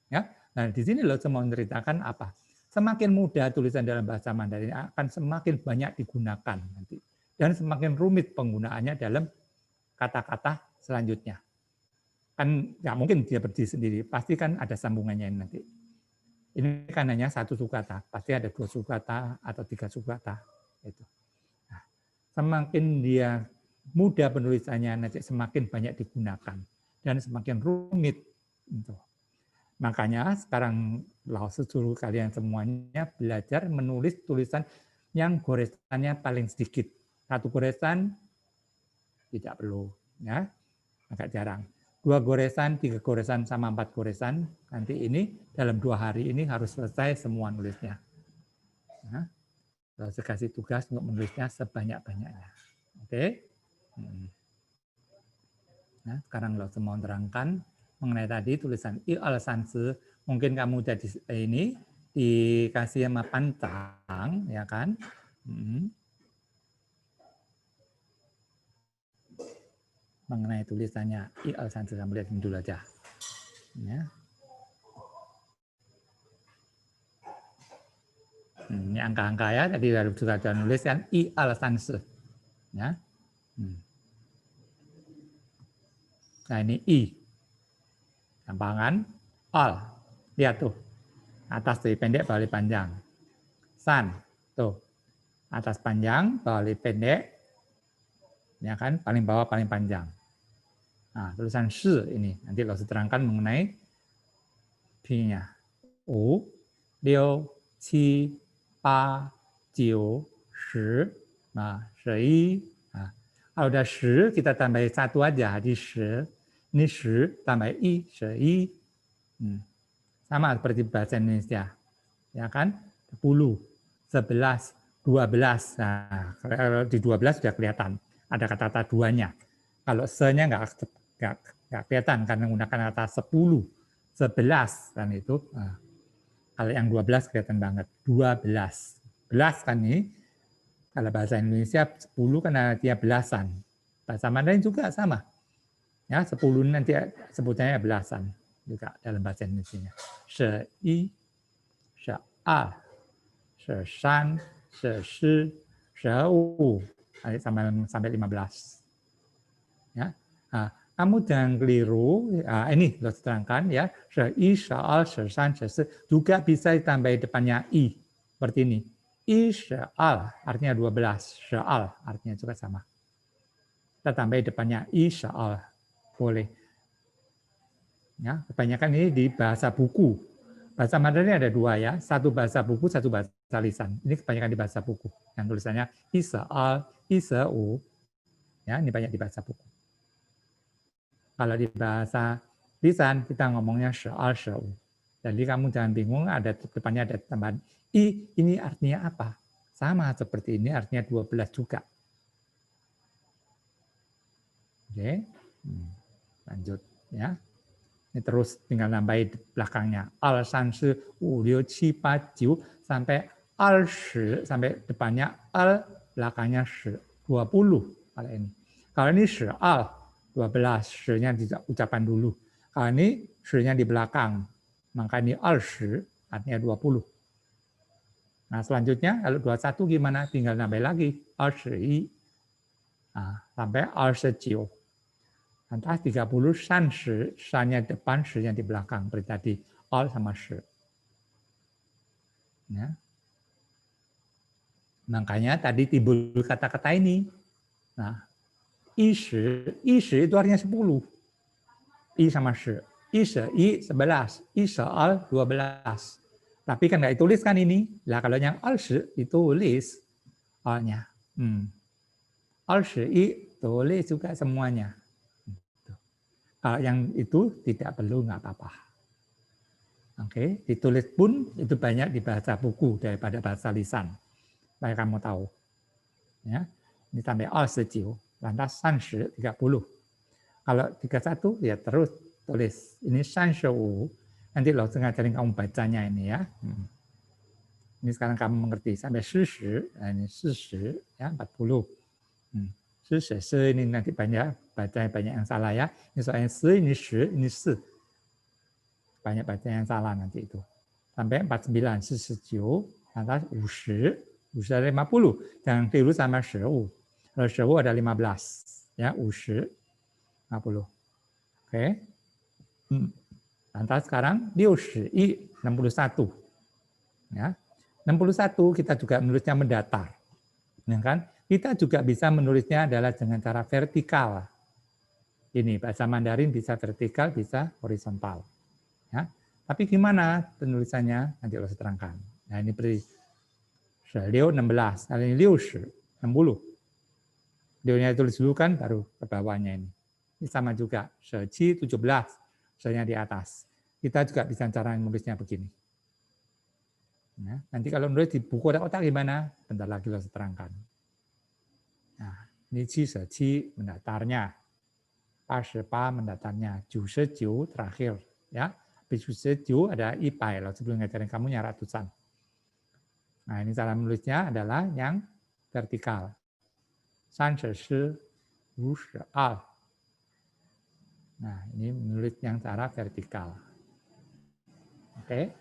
Ya. Nah di sini loh saya mau menceritakan apa? Semakin mudah tulisan dalam bahasa Mandarin akan semakin banyak digunakan nanti. Dan semakin rumit penggunaannya dalam kata-kata selanjutnya. Kan nggak mungkin dia berdiri sendiri, pasti kan ada sambungannya nanti. Ini kan hanya satu sukata, pasti ada dua sukata atau tiga sukata. Itu. Nah, semakin dia mudah penulisannya, nanti semakin banyak digunakan dan semakin rumit. Itu. Makanya sekarang Lao suruh kalian semuanya belajar menulis tulisan yang goresannya paling sedikit. Satu goresan tidak perlu, ya, agak jarang. 2 goresan, 3 goresan, sama 4 goresan. Nanti ini dalam 2 hari ini harus selesai semua nulisnya. Nah, saya kasih tugas untuk menulisnya sebanyak-banyaknya. Oke? Nah, sekarang lo semua terangkan mengenai tadi tulisan I al sanse. Mungkin kamu jadi ini dikasih sama pantang, ya kan? Mengenai tulisannya I al sanse, kamu lihat dulu aja. Ya. Ini angka-angka ya, tadi sudah nulis kan I al sanse. Ya. Nah ini I. Gampang kan? Al. Lihat tuh. Atas lebih pendek, bawah lebih panjang. San. Tuh. Atas panjang, bawah lebih pendek. Ya kan? Paling bawah, paling panjang. Nah, tulisan shi ini. Nanti lo terangkan mengenai P-nya. 5, 6, 7, 8, 9, 10. Nah, 11. Nah, kalau udah 10, kita tambah 1 aja. Jadi 10. Ini 10 tambah I, 11. Sama seperti bahasa Indonesia. Ya kan? 10, 11, 12. Nah, kalau di 12 sudah kelihatan. Ada kata-kata duanya. Kalau se-nya nggak kelihatan karena menggunakan kata 10, 11 kan itu. Nah, kalau yang 12 kelihatan banget. 12. Belas kan ini. Kalau bahasa Indonesia 10 kan artinya belasan. Bahasa Mandarin juga sama. Ya, 10 nanti sebutannya belasan juga dalam bahasa Indonesia. 11, 12, 13, 14, 15. Sampai 15. Ya. Nah, kamu jangan keliru. Nah, ini harus terangkan ya. 11, 12, 13, 14 juga bisa ditambahi depannya i seperti ini. I sya'al artinya 12, sya'al artinya juga sama. Kita tambahi depannya i sya'al boleh. Ya, kebanyakan ini di bahasa buku. Bahasa Mandarin ada 2 ya, satu bahasa buku, satu bahasa lisan. Ini kebanyakan di bahasa buku. Yang tulisannya i sya'al, i sya'u. Ya, ini banyak di bahasa buku. Kalau di bahasa lisan kita ngomongnya sya'al sya'u. Jadi kamu jangan bingung ada depannya ada tambahan i, ini artinya apa? Sama seperti ini artinya 12 juga. Oke. Lanjut ya. Ini terus tinggal nambahin belakangnya. Al sanshi 5, 6, 7, 9 sampai al shi sampai depannya al belakangnya shi 20 kalau ini. Kalau ini shi al 12, shi-nya diucapkan dulu. Kalau ini shi-nya di belakang. Maka ini al shi artinya 20. Nah, selanjutnya kalau 21 gimana? Tinggal nambah lagi al shi. Nah, sampai al shi. Antara 30 shan shi, shan-nya depan, shi-nya di belakang. Seperti tadi, al sama shi. Ya. Makanya tadi timbul kata-kata ini. Nah, i shi itu artinya 10. I sama shi. I shi, i 11. I shi al 12. Tapi kan nggak dituliskan ini. Lah kalau yang al shi ditulis al-nya. Al shi i tulis juga semuanya. Kalau yang itu tidak perlu, nggak apa-apa. Oke, ditulis pun itu banyak di bahasa buku daripada bahasa lisan. Supaya kamu tahu. Ya. ini sampai 29, lantas 30, 30. Kalau 31 ya terus tulis ini 35. Nanti langsung ngajarin kamu bacanya ini ya. Ini sekarang kamu mengerti sampai 40, nah ini 40 ya 40. 40 ini nanti banyak yang salah ya. Ini soalnya 10 ini 10 ini 4. Banyak baca yang salah nanti itu. Sampai 49, 49, lantas 50, 50 ada 50. Jangan keliru sama 15. Kalau 15 ada 15. Ya, 50, 50. Oke. Lantas sekarang 61. Ya. 61 kita juga menulisnya mendatar. Ya kan? Kita juga bisa menulisnya adalah dengan cara vertikal. Ini bahasa Mandarin bisa vertikal, bisa horizontal. Ya. Tapi gimana penulisannya? Nanti harus terangkan. Nah ini beri 16, kali ini 60. Dia tulis dulu kan, baru ke bawahnya ini. Ini sama juga, 17, soalnya di atas. Kita juga bisa cara menulisnya begini. Nah, nanti kalau nulis di buku kotak-kotak gimana? Bentar lagi harus terangkan. Nah, ini 77 mendatarnya. 88 mendatarnya. 97 terakhir. Ya. 77 ada 100, loh sebelum ngajarin kamu yang ratusan. Nah ini cara menulisnya adalah yang vertikal. 30, 52. Nah ini menulis yang cara vertikal. Oke.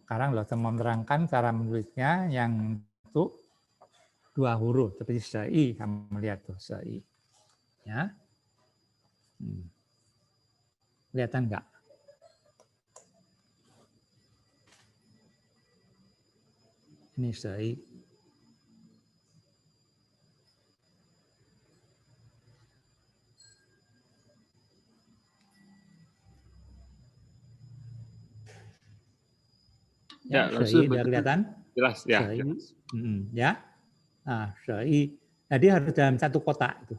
Sekarang lo mau menerangkan cara menulisnya yang itu 2 huruf seperti sei, kamu lihat tuh sei. Ya. Kelihatan enggak? Ini sei. Ya, sei udah kelihatan? Jelas ya. Sei. Ya. Nah, sei. Jadi harus dalam satu kotak itu.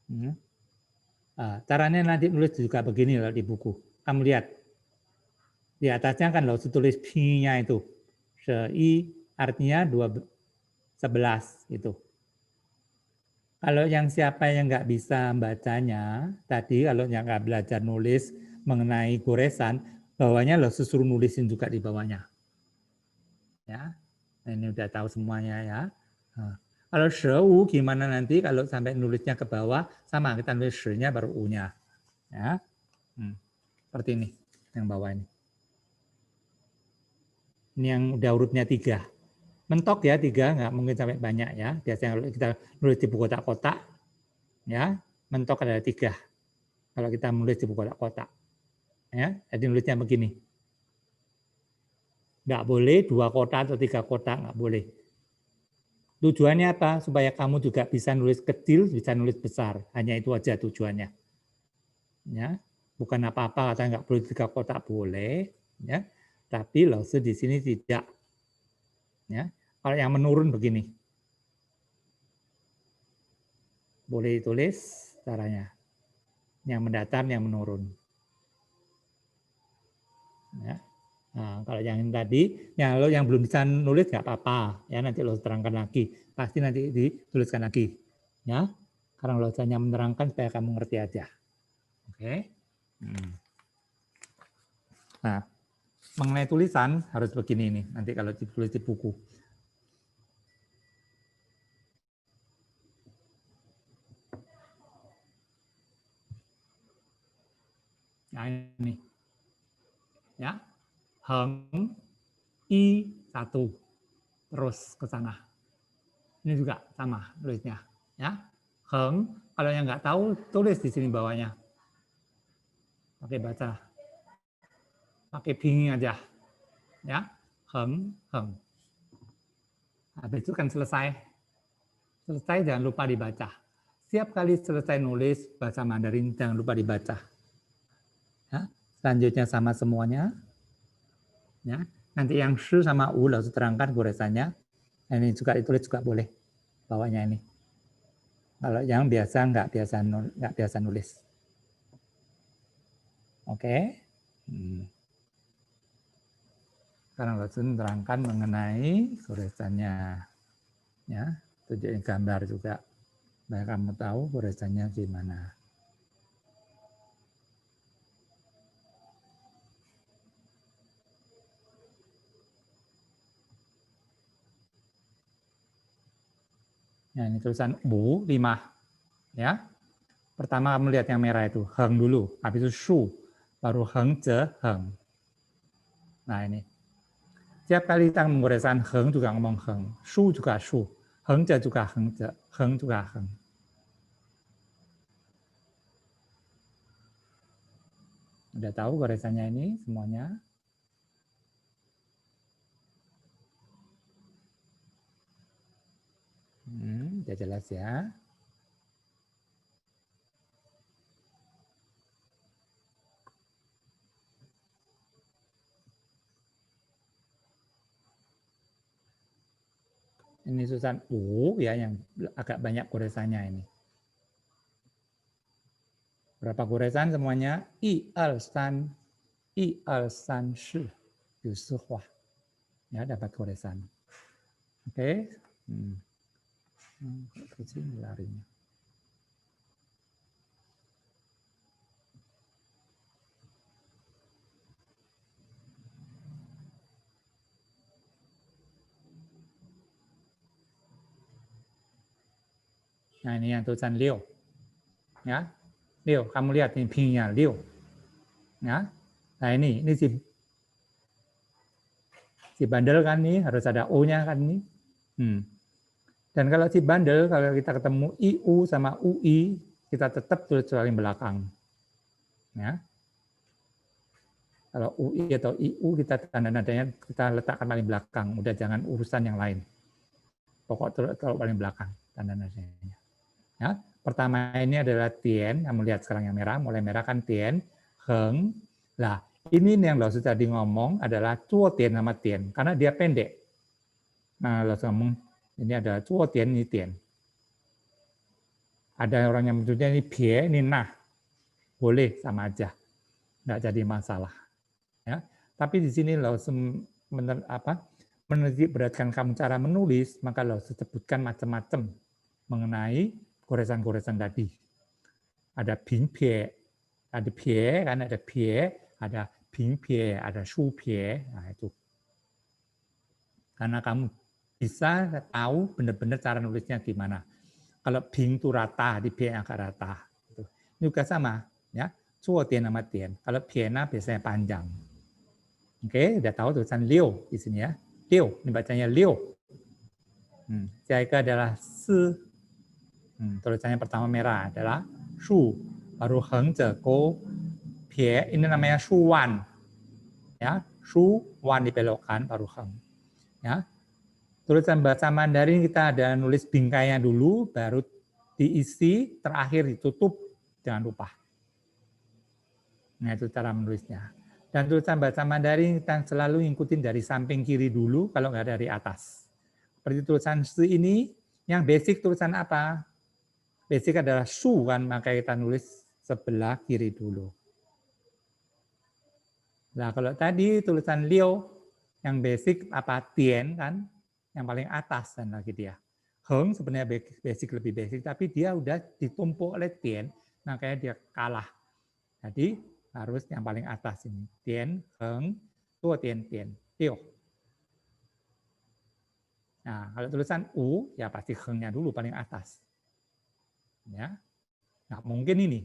Nah, caranya nanti nulis juga begini loh di buku. Kamu lihat. Di atasnya kan lo tulis pi-nya itu. Sei artinya 11 itu. Kalau yang siapa yang nggak bisa bacanya, tadi kalau yang nggak belajar nulis mengenai goresan, bawahnya lo suruh nulisin juga di bawahnya. Ya, nah, ini udah tahu semuanya ya. Nah, kalau shou gimana nanti kalau sampai nulisnya ke bawah, sama kita nulis sh-nya baru u-nya. Ya, seperti ini yang bawah ini. Ini yang udah urutnya 3. Mentok ya 3, nggak mungkin sampai banyak ya. Biasanya kalau kita nulis di buku kotak-kotak, ya mentok ada 3. Kalau kita menulis di buku kotak-kotak, ya, jadi nulisnya begini. Nggak boleh 2 kotak atau 3 kotak, nggak boleh. Tujuannya apa? Supaya kamu juga bisa nulis kecil, bisa nulis besar. Hanya itu aja tujuannya. Ya, bukan apa-apa, kata nggak boleh 3 kotak boleh, ya. Tapi lause di sini tidak. Ya, kalau yang menurun begini. Boleh ditulis caranya. Yang mendatar, yang menurun. Ya. Nah, kalau yang tadi, yang belum bisa nulis nggak apa-apa, ya nanti lo terangkan lagi, pasti nanti dituliskan lagi, ya. Sekarang lo hanya menerangkan supaya kamu ngerti aja, oke? Nah, mengenai tulisan harus begini nih, nanti kalau ditulis di buku. Nah ini, ya, heng, i 1, terus ke sana. Ini juga sama tulisnya, ya. Heng, kalau yang nggak tahu tulis di sini bawahnya. Pakai baca, pakai ping aja, ya. Heng, heng. Habis itu kan selesai. Selesai jangan lupa dibaca. Setiap kali selesai nulis bahasa Mandarin jangan lupa dibaca. Ya. Selanjutnya sama semuanya. Ya. Nanti yang shi sama u langsung terangkan goresannya. Ini juga ditulis juga boleh bawahnya ini. Kalau yang biasa nggak biasa nulis. Oke. Sekarang Laozi menerangkan mengenai goresannya. Ya, tunjukin gambar juga. Biar kamu tahu goresannya gimana. Nah, ini tulisan bu 5. Ya. Pertama kamu lihat yang merah itu, heng dulu, habis itu shu, baru heng je, heng. Nah, ini. Setiap kali kita menggoresan heng juga ngomong heng, shu juga shu, heng je juga heng je, heng juga heng. Udah tahu goresannya ini semuanya? Udah jelas ya. Ini tulisan u ya yang agak banyak goresannya ini. Berapa goresan semuanya? I al san shi, yusuhwa. Ya, dapat goresan. Oke. Kecil larinya. Nah, ini yang tulisan liu. Ya. Liu, kamu lihat ini pinnya liu. Ya. Nah, ini si bandel kan nih, harus ada O-nya kan nih. Dan kalau si bandel, kalau kita ketemu IU sama UI, kita tetap tulis paling belakang. Ya. Kalau UI atau IU, kita tanda-tandanya kita letakkan paling belakang. Udah jangan urusan yang lain. Pokok taruh paling belakang tanda-tandanya. Ya. Pertama ini adalah tien, kamu lihat sekarang yang merah, mulai merah kan tien, heng. Nah, ini yang Laozi tadi ngomong adalah cuo tien sama tien, karena dia pendek. Nah, Laozi ngomong, ini ada cuo tien, ini tien. Ada orang yang menyebutnya ini pie, ini nah. Boleh, sama aja. Nggak jadi masalah. Ya. Tapi di sini Laozi menitik beratkan kamu cara menulis, maka Laozi sebutkan macam-macam mengenai goresan-goresan tadi. Ada ping pie, ada pie, kan ada pie, ada ping pie, ada shu pie. Nah, itu. Karena kamu bisa tahu benar-benar cara nulisnya gimana. Kalau ping itu rata, di pie yang agak rata. Ini juga sama, ya. Cuo tien sama tien. Kalau pie biasanya panjang. Oke, udah tahu tulisan liu di sini ya. Liu, ini bacanya liu. Jaika adalah si. Tulisannya pertama merah adalah shu, baru heng je go pie, ini namanya shu wan. Ya, shu wan dibelokkan baru heng. Ya. Tulisan bahasa Mandarin kita ada nulis bingkainya dulu, baru diisi, terakhir ditutup, jangan lupa. Nah, itu cara menulisnya. Dan tulisan bahasa Mandarin kita selalu ngikutin dari samping kiri dulu, kalau nggak dari atas. Seperti tulisan si ini, yang basic tulisan apa? Basic adalah shu kan, maka kita nulis sebelah kiri dulu. Nah, kalau tadi tulisan liu, yang basic apa? Tien kan, yang paling atas dan lagi dia. Heng sebenarnya basic lebih basic, tapi dia udah ditumpuk oleh tien, makanya dia kalah. Jadi harus yang paling atas ini. Tien, heng, tuo tien, tien, liu. Nah, kalau tulisan u, ya pasti hengnya dulu paling atas. Ya, nah mungkin ini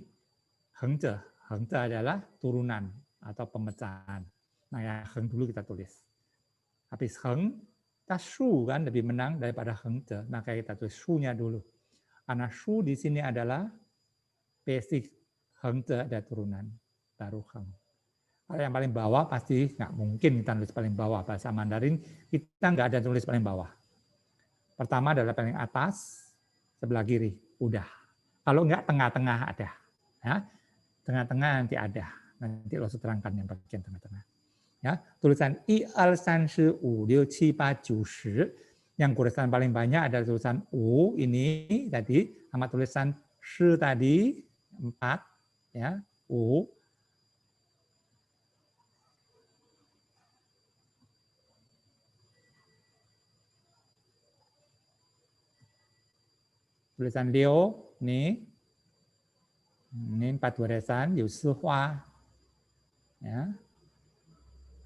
hengce adalah turunan atau pemecahan. Nah ya heng dulu kita tulis. Habis heng, kita shu kan lebih menang daripada hengce, maka kita tulis shu-nya dulu. Karena shu di sini adalah basic, hengce ada turunan, baru heng. Kalau yang paling bawah pasti nggak mungkin kita tulis paling bawah. Bahasa Mandarin kita nggak ada tulis paling bawah. Pertama adalah paling atas, sebelah kiri, udah. Kalau nggak tengah-tengah ada. Ya, tengah-tengah nanti ada. Nanti lo terangkan yang bagian tengah-tengah. Ya, tulisan 1, 2, 3, 4, 5, 6, 7, 10. Yang goresan paling banyak adalah tulisan u ini tadi sama tulisan shi tadi 4 ya, u. tulisan Liu ini 4 goresan, Liu Sihua. Ya.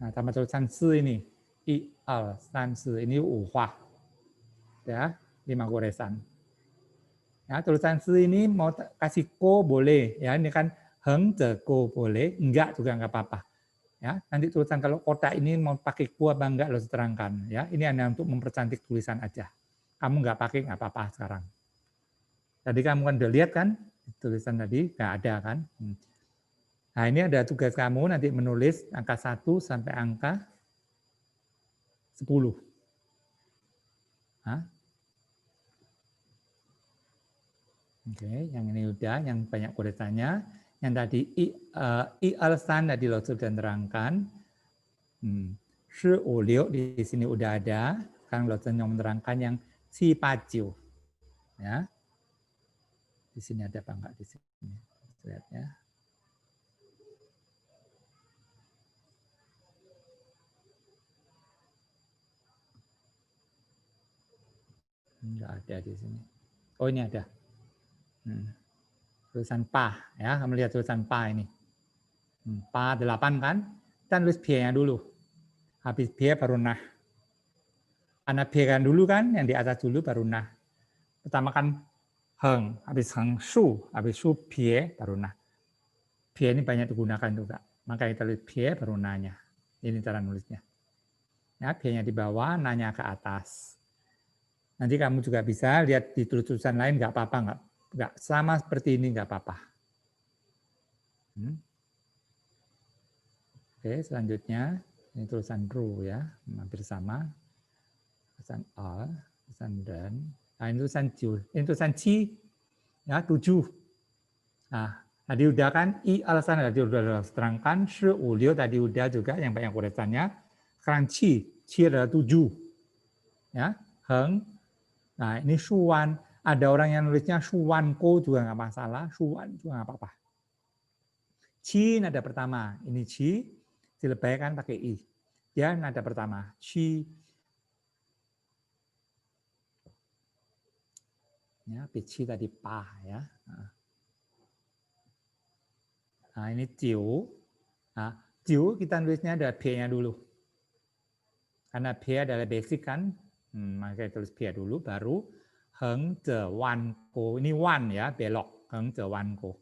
Nah, tambah tulisan Si ini, 1, 2, 3, 4, ini 5 hua. Ya, 5 goresan. Ya, tulisan Si ini mau kasih ko boleh, ya ini kan heng ze ko boleh, enggak juga enggak apa-apa. Ya, nanti tulisan kalau kotak ini mau pakai ku apa enggak lo terangkan. Ya, ini hanya untuk mempercantik tulisan aja. Kamu enggak pakai enggak apa-apa sekarang. Tadi kamu kan udah lihat kan tulisan tadi enggak ada kan. Nah, ini ada tugas kamu nanti menulis angka 1 sampai angka 10. Hah? Oke, yang ini udah, yang banyak goresannya. Yang tadi i alasan tadi lo sudah terangkan. Shi wu liu di sini udah ada. Sekarang lo yang menerangkan yang si pajiu. Ya. Di sini ada apa enggak di sini? Lihat ya. Enggak ada di sini. Oh, ini ada. Tulisan pa, ya. Kamu lihat tulisan pa ini. Pa 8 kan? Kita tulis p-nya dulu. Habis p baru nah. Karena p kan dulu kan, yang di atas dulu baru nah. Pertama kan heng, habis heng shu, habis shu p baru nah. P ini banyak digunakan juga. Maka kita tulis p baru nanya. Ini cara nulisnya. Ya, p-nya di bawah, nanya ke atas. Nanti kamu juga bisa lihat di tulisan lain nggak apa-apa, nggak sama seperti ini nggak apa-apa. Oke, selanjutnya ini tulisan ru ya, hampir sama. Tulisan al, tulisan dan. Nah, ini tulisan ju, ini tulisan ci, ya 7. Nah, tadi udah kan i alasan tadi udah terangkan, shi wu liu tadi udah juga yang banyak goresannya. Sekarang ci adalah 7. Ya, heng. Nah, ini shuwan. Ada orang yang nulisnya shuwan ko juga nggak masalah, shuwan juga nggak apa-apa. Ci nada pertama, ini ci, dilebaikan pakai i. Dia nada pertama, ci. Ya, pici tadi pa ya. Nah, ini jiu. Nah, jiu kita nulisnya ada p-nya dulu. Karena p adalah basic kan, maka kita tulis p dulu, baru heng ze wan ko. Ini wan ya, belok. Heng ze wan ko.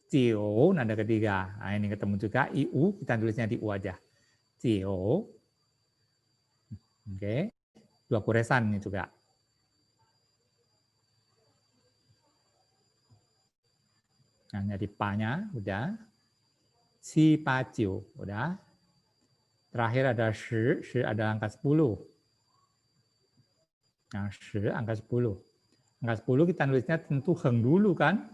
Jiu, nada ketiga. Nah, ini ketemu juga iu, kita tulisnya di u aja. Jiu. Oke. 2 goresan ini juga. Nah, jadi pa-nya udah. Si pa jiu udah. Terakhir ada shi ada angka 10. Nah, shi angka 10. Angka 10 kita nulisnya tentu heng dulu kan.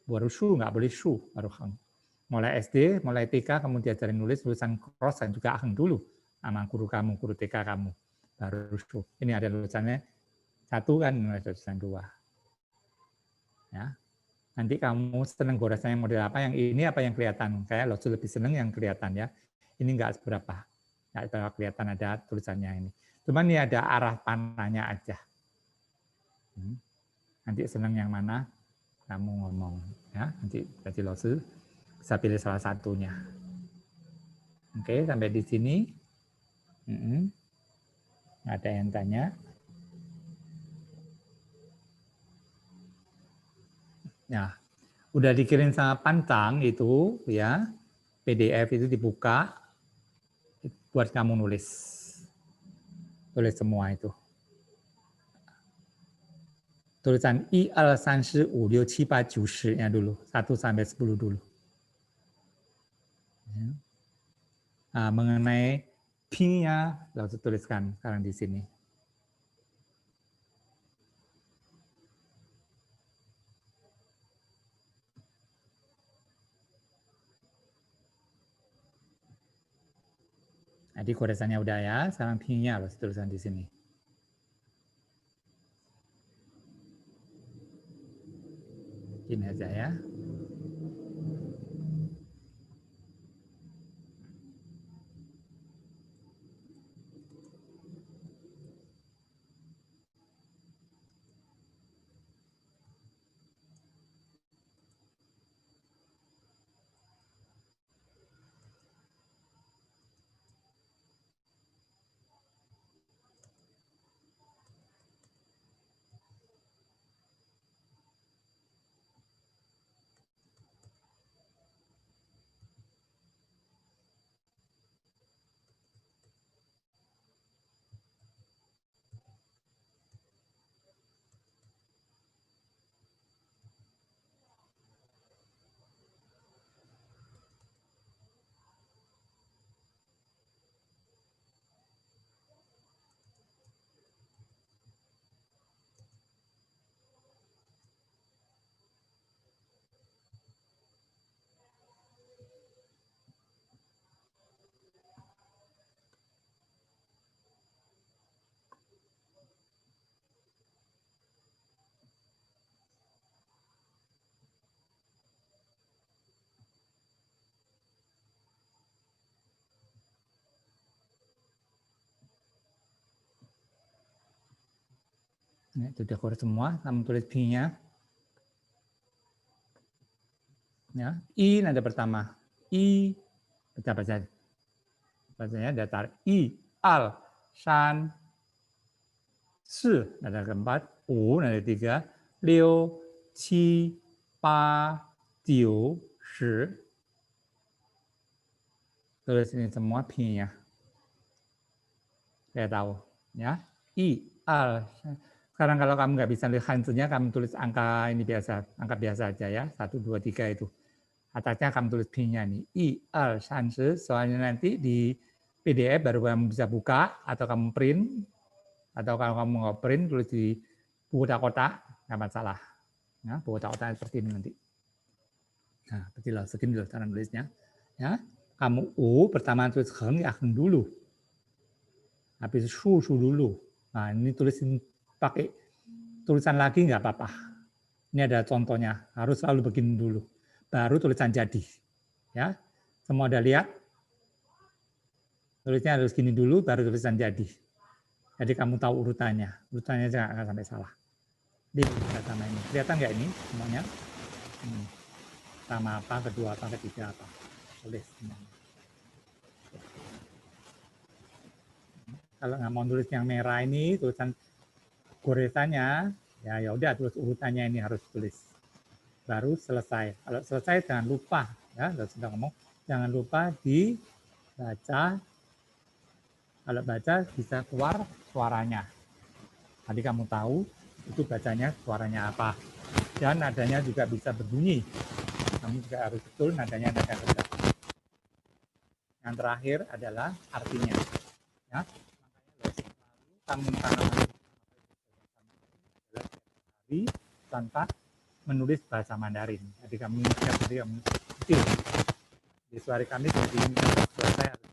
Baru shu, nggak boleh shu, baru heng. Mulai SD, mulai TK, kamu diajarin nulis tulisan cross dan juga heng dulu. Sama guru kamu, guru TK kamu. Baru shu. Ini ada tulisannya 1 kan, mulai tulisan 2. Ya. Nanti kamu seneng goresan yang model apa, yang ini apa yang kelihatan. Kayak lo lebih seneng yang kelihatan ya. Ini nggak seberapa. Nggak kelihatan ada tulisannya ini. Cuman ini ada arah panahnya aja. Nanti seneng yang mana, kamu ngomong. Ya, nanti lo bisa pilih salah satunya. Oke, sampai di sini. Ada yang tanya? Ya, udah dikirim sama Pantang itu ya, PDF itu dibuka buat kamu nulis. Tulis semua itu. Tulisan i al san shi wu liu qi ba jiu shi-nya dulu, 1 sampai 10 dulu. Ya. Nah, mengenai P-nya, lalu tuliskan sekarang di sini. Jadi goresannya udah ya, sekarang P-nya harus tulisan di sini. Ini aja ya. Nah, itu udah keluar semua. Kamu tulis P-nya. Ya, I nada pertama. I, baca bacanya datar. I, al, shan, shi, nada keempat. U, nada tiga. Liu, qi, pa, jiu, shi. Tulis ini semua P-nya. Saya tahu. Ya, I, al, shan. Sekarang kalau kamu nggak bisa lihat Hanzi-nya, kamu tulis angka ini biasa, angka biasa aja ya, 1, 2, 3 itu. Atasnya kamu tulis P-nya nih, I, L, Shansi, soalnya nanti di PDF baru kamu bisa buka, atau kamu print, atau kalau kamu nggak print, tulis di buku kotak, nggak masalah. Ya, buku kotak seperti ini nanti. Nah, begitulah, segini loh cara nulisnya. Ya, kamu U, pertama tulis Heng, ya Heng dulu. Habis Shu dulu. Nah, ini tulisin pakai tulisan lagi nggak apa-apa. Ini ada contohnya, harus selalu begini dulu. Baru tulisan jadi. Ya, semua udah lihat? Tulisnya harus gini dulu, baru tulisan jadi. Jadi kamu tahu urutannya. Urutannya jangan akan sampai salah. Di sama ini. Kelihatan nggak ini semuanya? Pertama apa, kedua apa, ketiga apa. Tulis semuanya. Kalau nggak mau tulis yang merah ini, tulisan goresannya, ya udah tulis urutannya ini harus tulis. Baru selesai. Kalau selesai jangan lupa, ya sudah ngomong, jangan lupa dibaca. Kalau baca bisa keluar suaranya. Tadi kamu tahu itu bacanya suaranya apa. Dan nadanya juga bisa berbunyi. Kamu juga harus betul nadanya nada rendah. Yang terakhir adalah artinya. Ya, kamu tanpa menulis bahasa Mandarin. Jadi kamu setiap hari kamu kecil. Di hari Kamis jadi ini selesai harus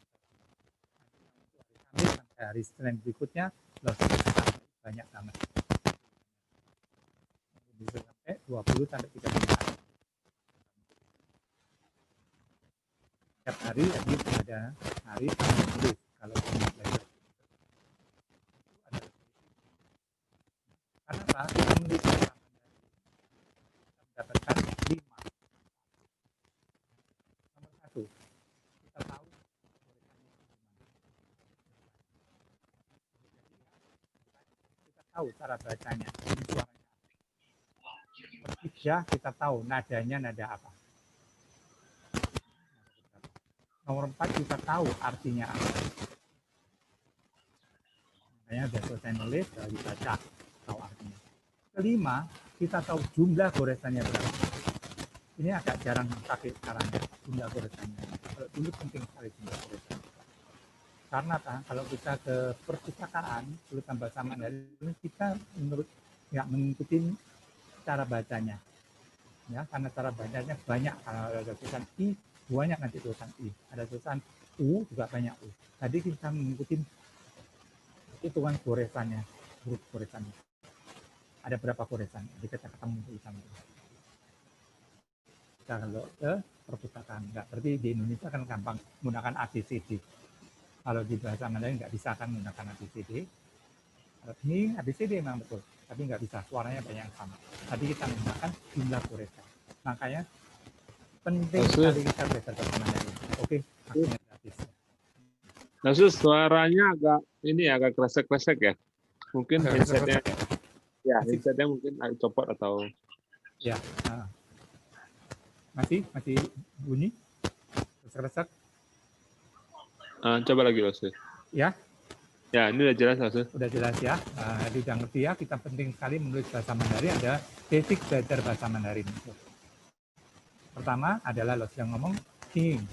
Kamis sampai hari Senin berikutnya banyak banget. Bisa sampai 20 sampai 30 hari. Setiap hari jadi ada hari kamu tulis kalau kamu belajar. Karena apa? Menulis mendapatkan 5. Nomor 1, kita tahu cara bacanya, ini suaranya. Ketiga, kita tahu nadanya nada apa. Nomor 4, kita tahu artinya apa. Makanya sudah selesai nulis, sudah dibaca, tahu artinya. Kelima, kita tahu jumlah goresannya berapa. Ini agak jarang pakai sekarang, jumlah goresannya. Kalau dulu penting sekali jumlah goresannya. Karena apa? Kalau kita ke perpustakaan, tulisan bahasa Mandarin, kita menurut nggak mengikuti cara bacanya. Ya, karena cara bacanya banyak. Kalau ada tulisan I, banyak nanti tulisan I. Ada tulisan U, juga banyak U. Tadi kita mengikuti hitungan goresannya, huruf goresannya. Ada berapa goresan? Jadi kita ketemu tulisan itu. Kita kalau ke perpustakaan, nggak seperti di Indonesia kan gampang menggunakan ABCD. Kalau di bahasa Mandarin nggak bisa kan menggunakan ABCD. Ini ABCD memang betul, tapi nggak bisa, suaranya banyak yang sama. Tadi kita menggunakan jumlah goresan. Makanya penting sekali kita belajar bahasa Mandarin. Oke, waktunya habis. Maksud suaranya agak kresek-kresek ya. Mungkin headsetnya, headsetnya mungkin copot atau. Ya, masih bunyi, kresek-kresek. Coba lagi, Mas. Ya. Ya, ini udah jelas, Mas. Udah jelas ya. Jadi udah ngerti ya, kita penting sekali menulis bahasa Mandarin, ada basic belajar bahasa Mandarin. Pertama adalah lo yang ngomong Qing.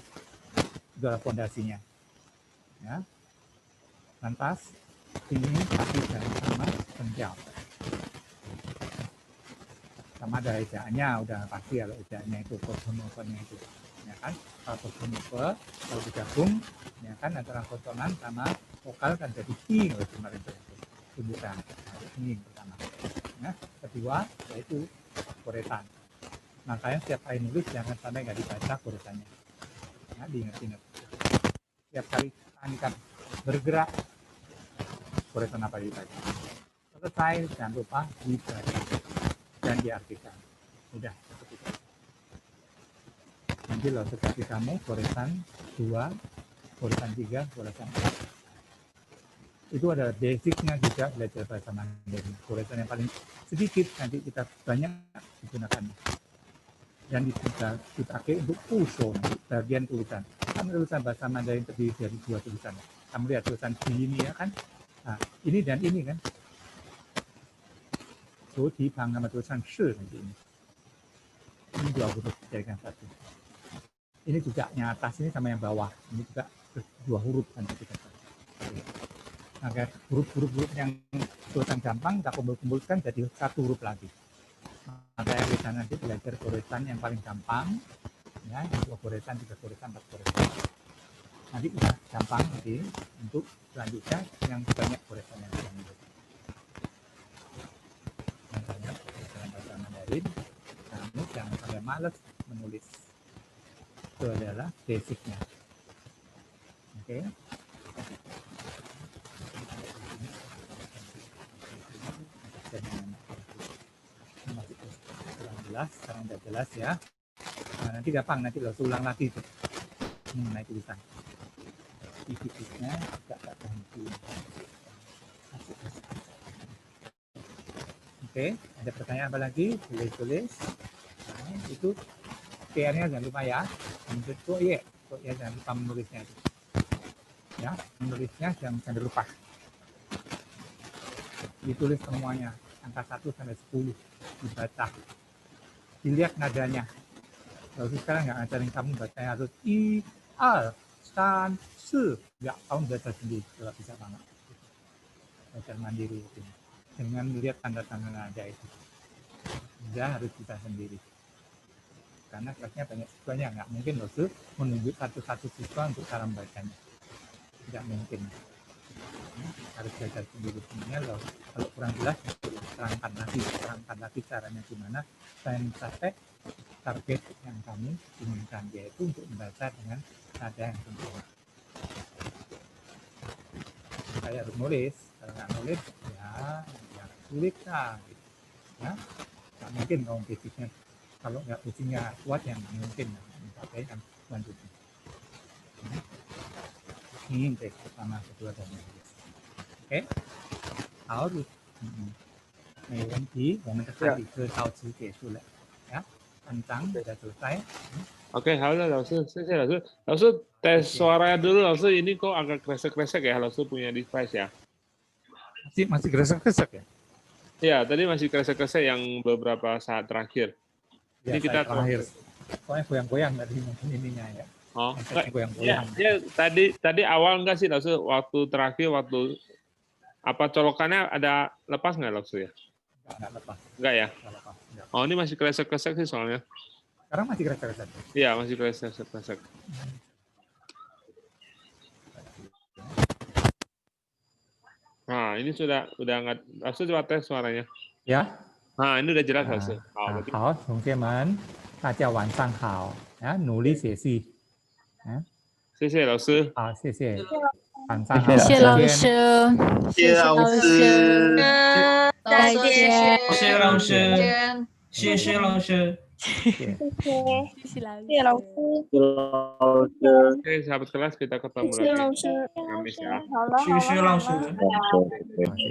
Itu adalah fondasinya. Ya. Lantas ini pasti sama penjauh. Sama ada ejaannya, udah pasti kalau ejaannya itu konsonannya itu. Ya kan? Kalau konsonan kalau digabung, ya kan antara konsonan sama vokal kan jadi Qing loh kemarin itu. Tunjukkan. Ini pertama. Ya. Kedua yaitu goresan. Makanya setiap kali nulis jangan sampai nggak dibaca goresannya. Ya, diingat-ingat. Setiap kali angkat bergerak, goresan apa dibaca. Selesai, jangan lupa dibaca dan diartikan. Udah. Nanti lo kasih kamu goresan 2, goresan 3, goresan 4. Itu ada basicnya juga belajar bahasa Mandarin. Goresan yang paling sedikit nanti kita banyak digunakan. Dan dipakai untuk usul bagian tulisan. Kan tulisan bahasa Mandarin terdiri dari 2 tulisan. Kamu lihat tulisan ini ya kan? Nah, ini dan ini kan. So di sama tulisan shi nanti ini. Ini 2 huruf dijadikan 1. Ini juga yang atas ini sama yang bawah. Ini juga 2 huruf nanti kita. Maka huruf-huruf yang tulisan gampang kita kumpul-kumpulkan jadi 1 huruf lagi. Maka yang kita nanti belajar goresan yang paling gampang, ya, 2 goresan, 3 goresan, 4 goresan. Nanti kita gampang nanti untuk selanjutnya yang banyak goresan yang kita ambil. Makanya dalam bahasa Mandarin, kamu jangan sampai malas menulis. Itu adalah basicnya. Oke. Masih kurang jelas, sekarang udah jelas ya. Nah, nanti gampang, nanti lo ulang lagi tuh mengenai tulisan. Titiknya tidak terhenti. Oke, ada pertanyaan apa lagi? Tulis. Nah, itu PR-nya jangan lupa ya. Untuk ya jangan lupa menulisnya itu. Ya, menulisnya jangan lupa. Ditulis semuanya, angka 1 sampai 10 dibaca. Dilihat nadanya. Lalu sekarang nggak ngajarin kamu bacanya harus I, A, San, Se. Nggak, kamu baca sendiri kalau bisa banget. Belajar mandiri itu. Dengan melihat tanda-tanda nada itu. Dia harus bisa sendiri. Karena kelasnya banyak siswanya, nggak mungkin loh menunjuk satu-satu siswa untuk cara membacanya. Tidak mungkin. Harus belajar sendiri semuanya loh. Kalau kurang jelas, terangkan lagi caranya gimana. Dan sampai target yang kami inginkan, yaitu untuk membaca dengan nada yang sempurna. Saya harus nulis, kalau nggak nulis ya sulit lah. Gitu. Ya, nggak mungkin kalau basicnya, kalau nggak basicnya kuat yang mungkin mencapai yang selanjutnya. Ini teks pertama, kedua dan ketiga. Oke, 好，没问题，我们的开课到此结束了，ya，文章sudah selesai. Oke, halo Lausu, saya Lausu. Lausu tes suaranya dulu Lausu, ini kok agak kresek-kresek ya Lausu punya device ya? Masih kresek-kresek ya? Iya, tadi masih kresek-kresek yang beberapa saat terakhir. Ya, ini kita terakhir. Soalnya goyang-goyang dari mungkin ininya ya. Oh, goyang-goyang. Ya, tadi awal enggak sih Lausu, waktu terakhir apa colokannya ada lepas nggak Lausu ya? Nggak lepas. Enggak ya? Nggak lepas. Nggak. Oh, ini masih kresek-kresek sih soalnya. Sekarang masih kresek-kresek. Iya, masih kresek-kresek. Nah, ini sudah nggak, Lausu coba tes suaranya. Ya. Nah, ini udah jelas Lausu. 好，同学们，大家晚上好，努力学习。谢谢老师。好，谢谢。晚上好，谢谢老师，谢谢老师，再见，谢谢老师，谢谢老师，谢谢老师，谢谢老师， Oke, sahabat kelas, kita ketemu lagi. Kamis ya. 谢谢老师。